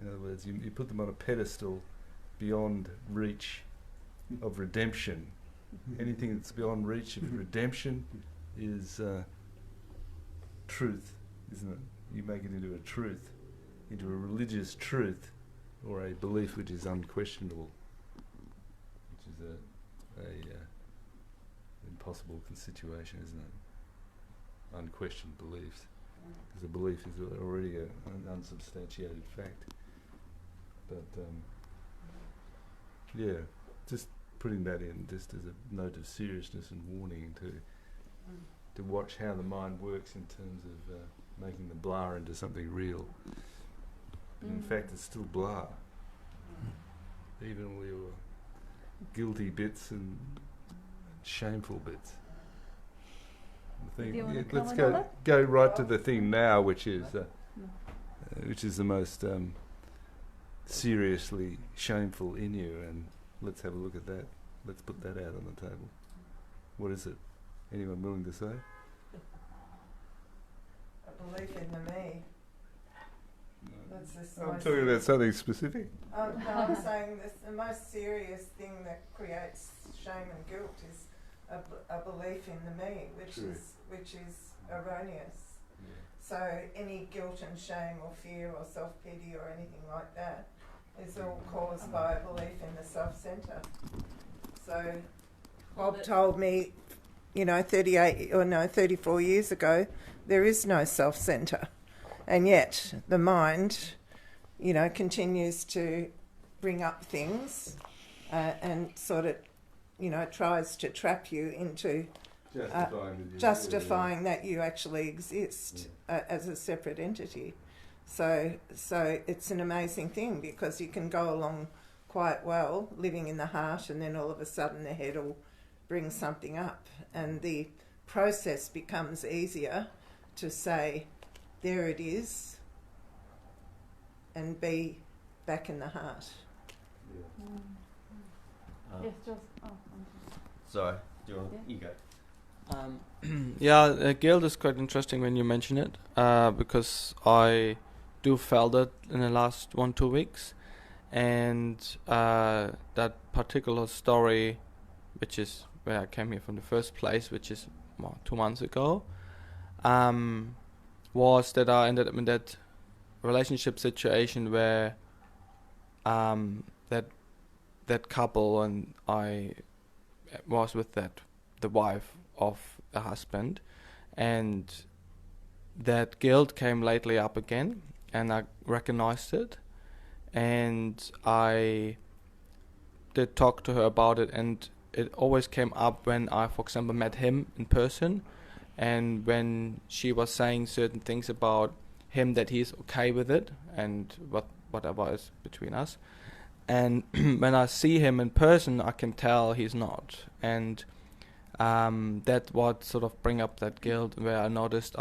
In other words, you put them on a pedestal beyond reach of redemption. Anything that's beyond reach of redemption is truth, isn't it? You make it into a truth, into a religious truth, or a belief which is unquestionable, which is a impossible situation, isn't it? Unquestioned beliefs, because a belief is already an unsubstantiated fact. But yeah, just putting that in just as a note of seriousness and warning to watch how the mind works in terms of making the blah into something real. But in fact, it's still blah. Even with your guilty bits and shameful bits. The thing, let's go right to the thing now, which is the most seriously shameful in you, and let's have a look at that. Let's put that out on the table. What is it? Anyone willing to say? A belief in the me. That's this I'm talking about something specific. No, I'm saying this, the most serious thing that creates shame and guilt is a belief in the me, which is erroneous. Yeah. So any guilt and shame or fear or self-pity or anything like that is all caused by a belief in the self-centre. So Bob told me, 34 years ago, there is no self-centre. And yet the mind, continues to bring up things and sort of, tries to trap you into justifying that you actually exist as a separate entity. So it's an amazing thing, because you can go along quite well living in the heart, and then all of a sudden the head will bring something up, and the process becomes easier to say, there it is, and be back in the heart. Yes, just. Sorry, do you want you go? Guilt is quite interesting when you mention it, because I do felt it in the last 1-2 weeks, and that particular story, which is where I came here from the first place, which is 2 months ago, was that I ended up in that relationship situation where that couple, and I was with the wife of the husband, and that guilt came lately up again, and I recognized it, and I did talk to her about it, and it always came up when I, for example, met him in person, and when she was saying certain things about him, that he's okay with it, and whatever is between us. And when I see him in person, I can tell he's not. And that what sort of bring up that guilt, where I noticed,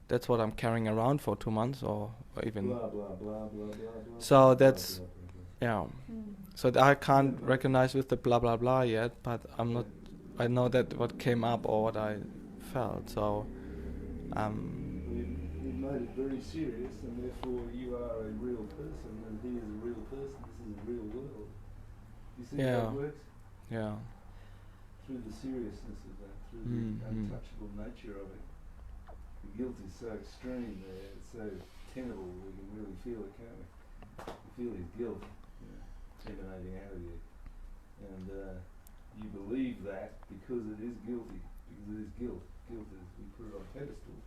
that's what I'm carrying around for 2 months, or even. Blah, blah, blah, blah, blah, blah. So that's, blah, blah, blah. So I can't recognize with the blah, blah, blah yet, but I'm not, I know that what came up or what I felt, so. You've made it very serious, and therefore you are a real person, and he is a real person. This is a real world. You see how it works? Yeah. Through the seriousness of that, through the untouchable nature of it. The guilt is so extreme there, it's so tenable, we can really feel it, can't we? We feel his guilt emanating out of you. And you believe that because it is guilty, because it is guilt. Guilt is, we put it on a pedestal.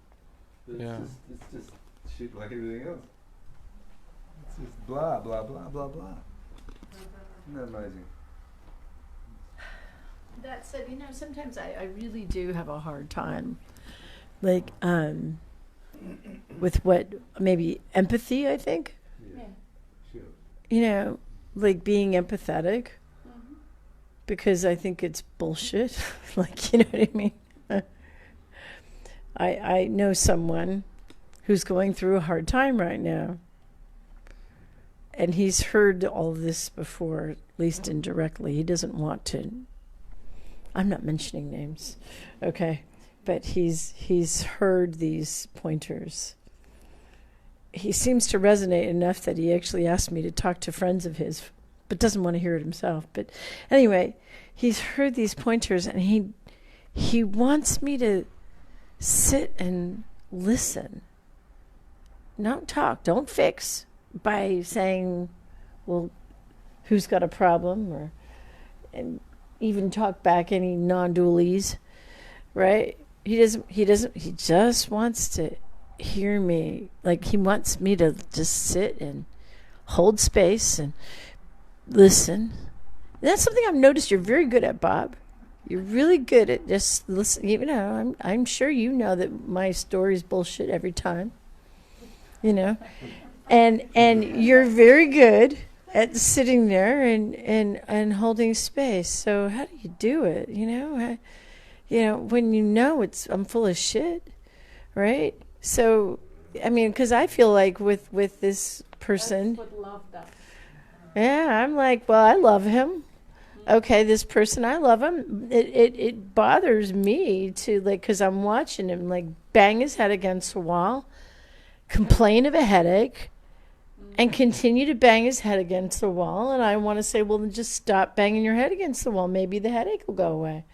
But it's just shit like everything else. It's just blah, blah, blah, blah, blah. Isn't that amazing? That said, sometimes I really do have a hard time, like, with what, maybe empathy, I think. Yeah. Sure. Like being empathetic, because I think it's bullshit. Like, you know what I mean? I know someone who's going through a hard time right now, and he's heard all this before, at least indirectly. He doesn't want to. I'm not mentioning names, okay? But he's heard these pointers, he seems to resonate enough that he actually asked me to talk to friends of his, but doesn't want to hear it himself. But anyway, he's heard these pointers, and he wants me to sit and listen. Don't talk, don't fix by saying, well, who's got a problem, and even talk back any non-dualies, right? He just wants to hear me. Like, he wants me to just sit and hold space and listen. And that's something I've noticed you're very good at, Bob. You're really good at just listening. You know, I'm sure you know that my story's bullshit every time. You know, and you're very good at sitting there and holding space. So how do you do it? You know, when you know I'm full of shit, right? So, I mean, because I feel like with this person, That's what love does. yeah, I'm like, well, I love him. Okay, this person, I love him. It bothers me to, like, because I'm watching him, like, bang his head against the wall, complain of a headache, and continue to bang his head against the wall. And I want to say, well, then just stop banging your head against the wall. Maybe the headache will go away,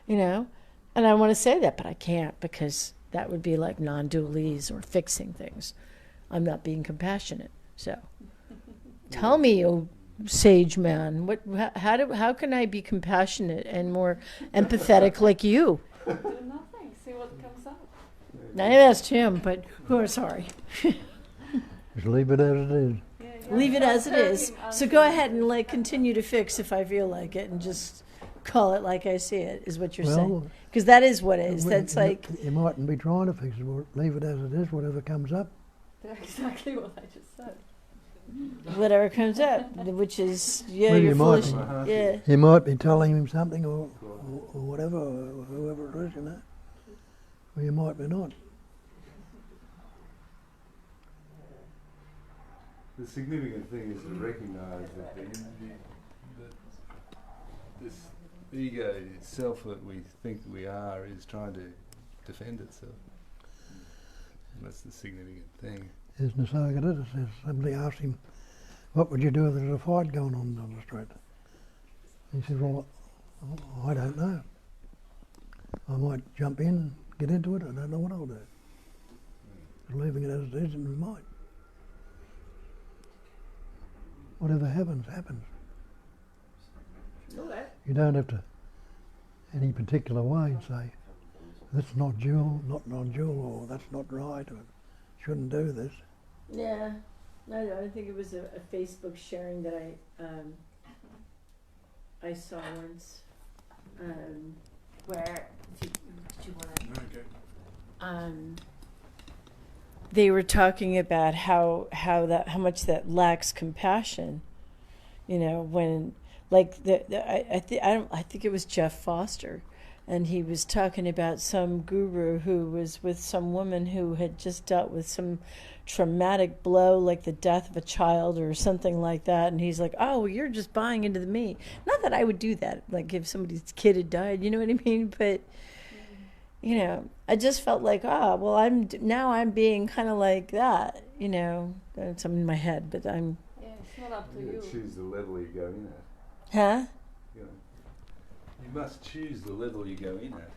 you know? And I want to say that, but I can't, because that would be like non-dualese or fixing things. I'm not being compassionate. So tell me, oh sage man, how can I be compassionate and more empathetic like you? Do nothing. See what comes up. I asked him, but sorry. Just leave it as it is. Leave it as it is. So go ahead and like continue to fix if I feel like it, and just call it like I see it, is what you're saying. Because that is what it is. That's like, You mightn't be trying to fix it. Leave it as it is, whatever comes up. That's exactly what I just said. whatever comes up, which is, yeah, Well, you're you foolish. might Yeah. You might be telling him something, or whatever, or whoever it is, you know. Or you might be not. The significant thing is to recognise that this ego itself that we think we are is trying to defend itself. And that's the significant thing. As Nisargadatta says, somebody asked him, what would you do if there's a fight going on the street? He said, well, I don't know. I might jump in and get into it. I don't know what I'll do. Leaving it as it is, and we might. Whatever happens, happens. Okay. You don't have to, any particular way, say, that's not dual, not non-dual, or that's not right, or shouldn't do this. Yeah. I think it was a Facebook sharing that I saw once, where, did you want to? Okay. They were talking about how much that lacks compassion, you know, when, like, I think it was Jeff Foster, and he was talking about some guru who was with some woman who had just dealt with some traumatic blow, like the death of a child or something like that, and he's like, oh, well, you're just buying into me. Not that I would do that, like if somebody's kid had died, you know what I mean? But you know, I just felt like, well, I'm being kind of like that, you know. It's in my head, but I'm. Yeah, it's not up to you. Choose the level you go in at. Huh? You know, you must choose the level you go in at.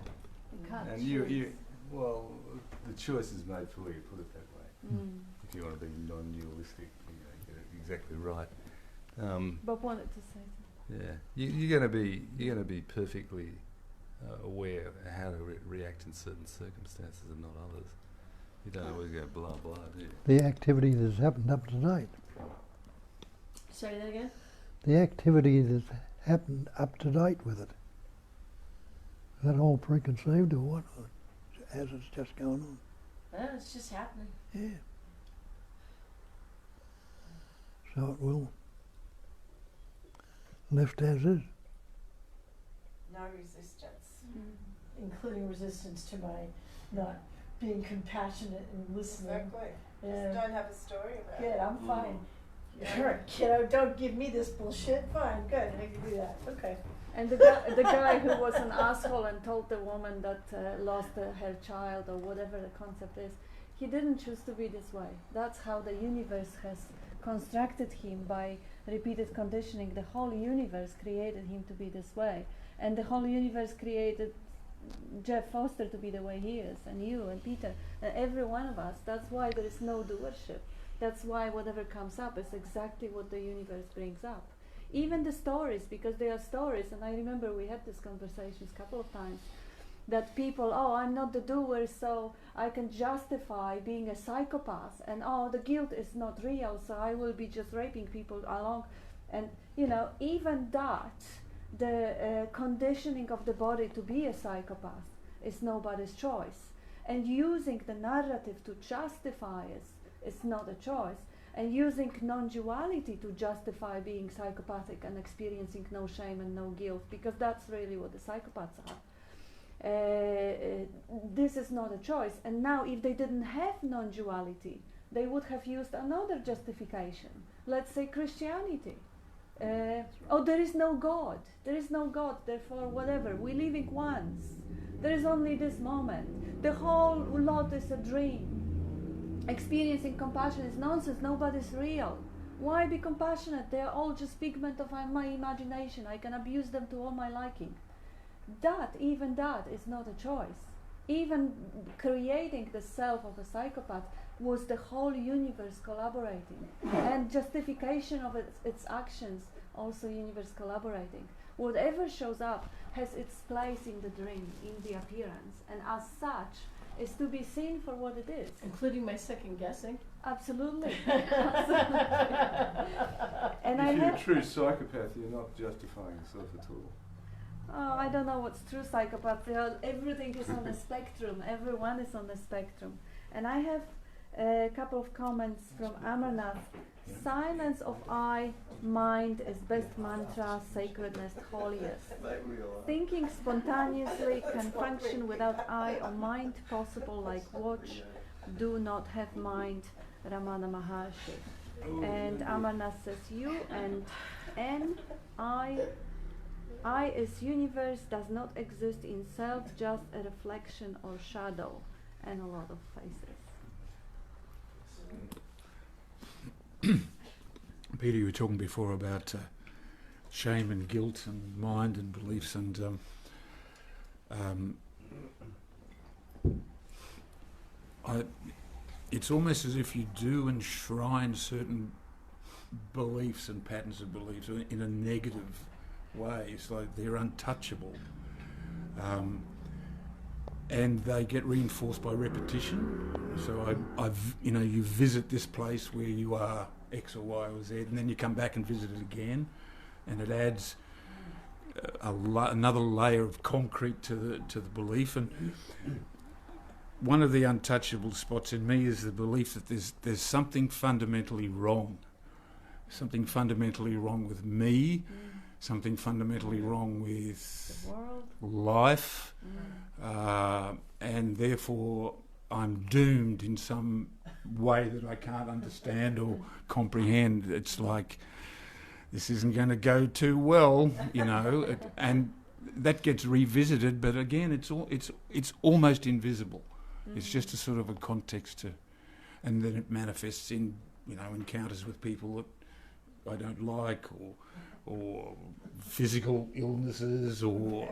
You can't And choose. well, the choice is made for you, put it that way. Mm. If you want to be non-dualistic, get it exactly right. Bob wanted to say something. Yeah, you're going to be perfectly aware of how to react in certain circumstances and not others. You don't always go blah blah, do you? The activity that's happened up to date. Say that again? The activity that's happened up to date with it. Is that all preconceived or what? Or as it's just going on? It's just happening. Yeah. So it will left as is. No resistance. Including resistance to my not being compassionate and listening. Exactly. Yeah. Just don't have a story about Good, it. I'm fine. Sure, kiddo, don't give me this bullshit. Fine, good, I can do that. Okay. And the guy who was an asshole and told the woman that lost her child or whatever the concept is, He didn't choose to be this way. That's how the universe has constructed him by repeated conditioning. The whole universe created him to be this way. And the whole universe created Jeff Foster to be the way he is, and you and Peter and every one of us. That's why there is no doership. That's why whatever comes up is exactly what the universe brings up. Even the stories, because they are stories, and I remember we had these conversations a couple of times, that people, oh, I'm not the doer, so I can justify being a psychopath, and oh, the guilt is not real, so I will be just raping people along. And, you know, even that, the conditioning of the body to be a psychopath is nobody's choice. And using the narrative to justify it is not a choice. And using non-duality to justify being psychopathic and experiencing no shame and no guilt, because that's really what the psychopaths are. This is not a choice. And now if they didn't have non-duality, they would have used another justification. Let's say Christianity. Oh, there is no God. There is no God, therefore whatever. We're living once. There is only this moment. The whole lot is a dream. Experiencing compassion is nonsense. Nobody's real. Why be compassionate? They are all just figment of my imagination. I can abuse them to all my liking. Even that is not a choice. Even creating the self of a psychopath was the whole universe collaborating. And justification of its actions, also universe collaborating. Whatever shows up has its place in the dream, in the appearance, and as such is to be seen for what it is. Including my second guessing? Absolutely. Absolutely. And if you're a true psychopath, you're not justifying yourself at all. Oh, I don't know what's true psychopath. Everything is on a spectrum. Everyone is on a spectrum. And I have a couple of comments from Amarnath. Silence of I, mind is best mantra, sacredness, holiest. Thinking spontaneously can function without I or mind, possible like watch, do not have mind, Ramana Maharishi. And Amarnath says you and N, I is universe, does not exist in self, just a reflection or shadow, and a lot of faces. Peter, you were talking before about shame and guilt and mind and beliefs, and it's almost as if you do enshrine certain beliefs and patterns of beliefs in a negative way. It's like they're untouchable, and they get reinforced by repetition. So you visit this place where you are X or Y or Z, and then you come back and visit it again, and it adds another layer of concrete to the belief. And one of the untouchable spots in me is the belief that there's something fundamentally wrong, something fundamentally wrong with me, something fundamentally wrong with life, and therefore I'm doomed in some way that I can't understand or comprehend. It's like, this isn't going to go too well, you know, and that gets revisited, but again, it's almost invisible. It's just a sort of a context to, and then it manifests in, encounters with people that I don't like, or physical illnesses, or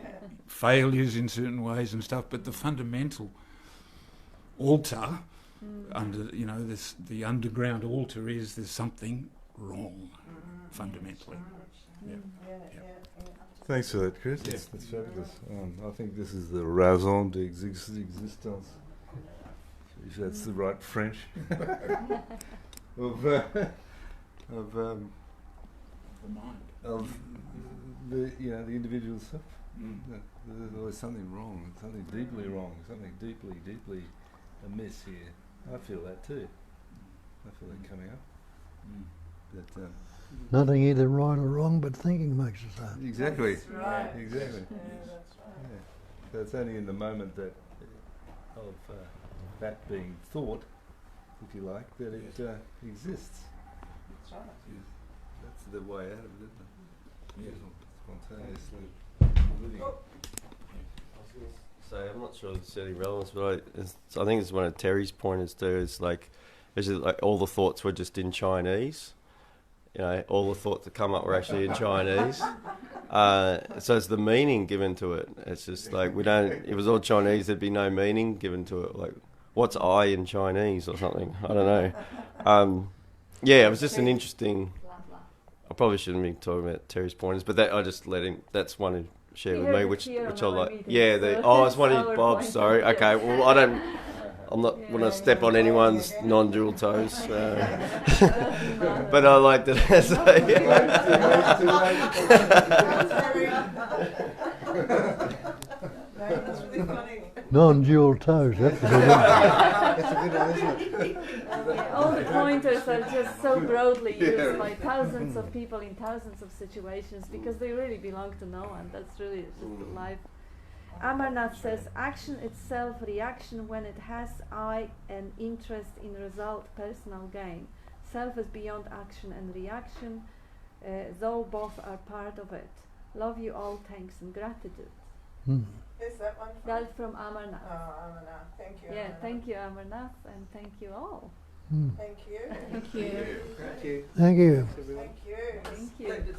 failures in certain ways and stuff. But the fundamental altar, the underground altar is there's something wrong, fundamentally. Yeah. Thanks for that, Chris. That's fabulous. I think this is the raison d'existence, if that's the right French, of the individual self. There's something wrong, something deeply wrong, something deeply amiss here. I feel that too. I feel that coming up. That nothing either right or wrong, but thinking makes us up. Exactly. That's right. Exactly. Yeah, that's right. Yeah. So it's only in the moment that that being thought, if you like, that it exists. That's right. That's the way out of it, isn't it? Yeah. Spontaneously living. say, I'm not sure it's any relevance, but I think it's one of Terry's pointers too. Is like all the thoughts were just in Chinese. You know, all the thoughts that come up were actually in Chinese. So it's the meaning given to it. It's just like if it was all Chinese, there'd be no meaning given to it. Like, what's I in Chinese or something? I don't know. Yeah, it was just an interesting. I probably shouldn't be talking about Terry's pointers, but I just let him. That's one who shared with me, which I like. Yeah, it's one of Bob's. Sorry. Okay. Well, I'm not want to step on anyone's non-dual toes, but I liked it as That's really funny. Non-dual toes, that's a good one. That's a good one, isn't it? All the pointers are just so broadly used by thousands of people in thousands of situations because they really belong to no one. That's really just the life. Amarnath says, action itself, reaction when it has I and interest in result, personal gain. Self is beyond action and reaction, though both are part of it. Love you all, thanks and gratitude. Is that one from? That's from Amarnath. Oh, Amarnath. Thank you. Yeah, Amarnath. thank you, Amarnath, and thank you all. Thank you. Thank you. Thank you. Thank you. Thank you. Thank you.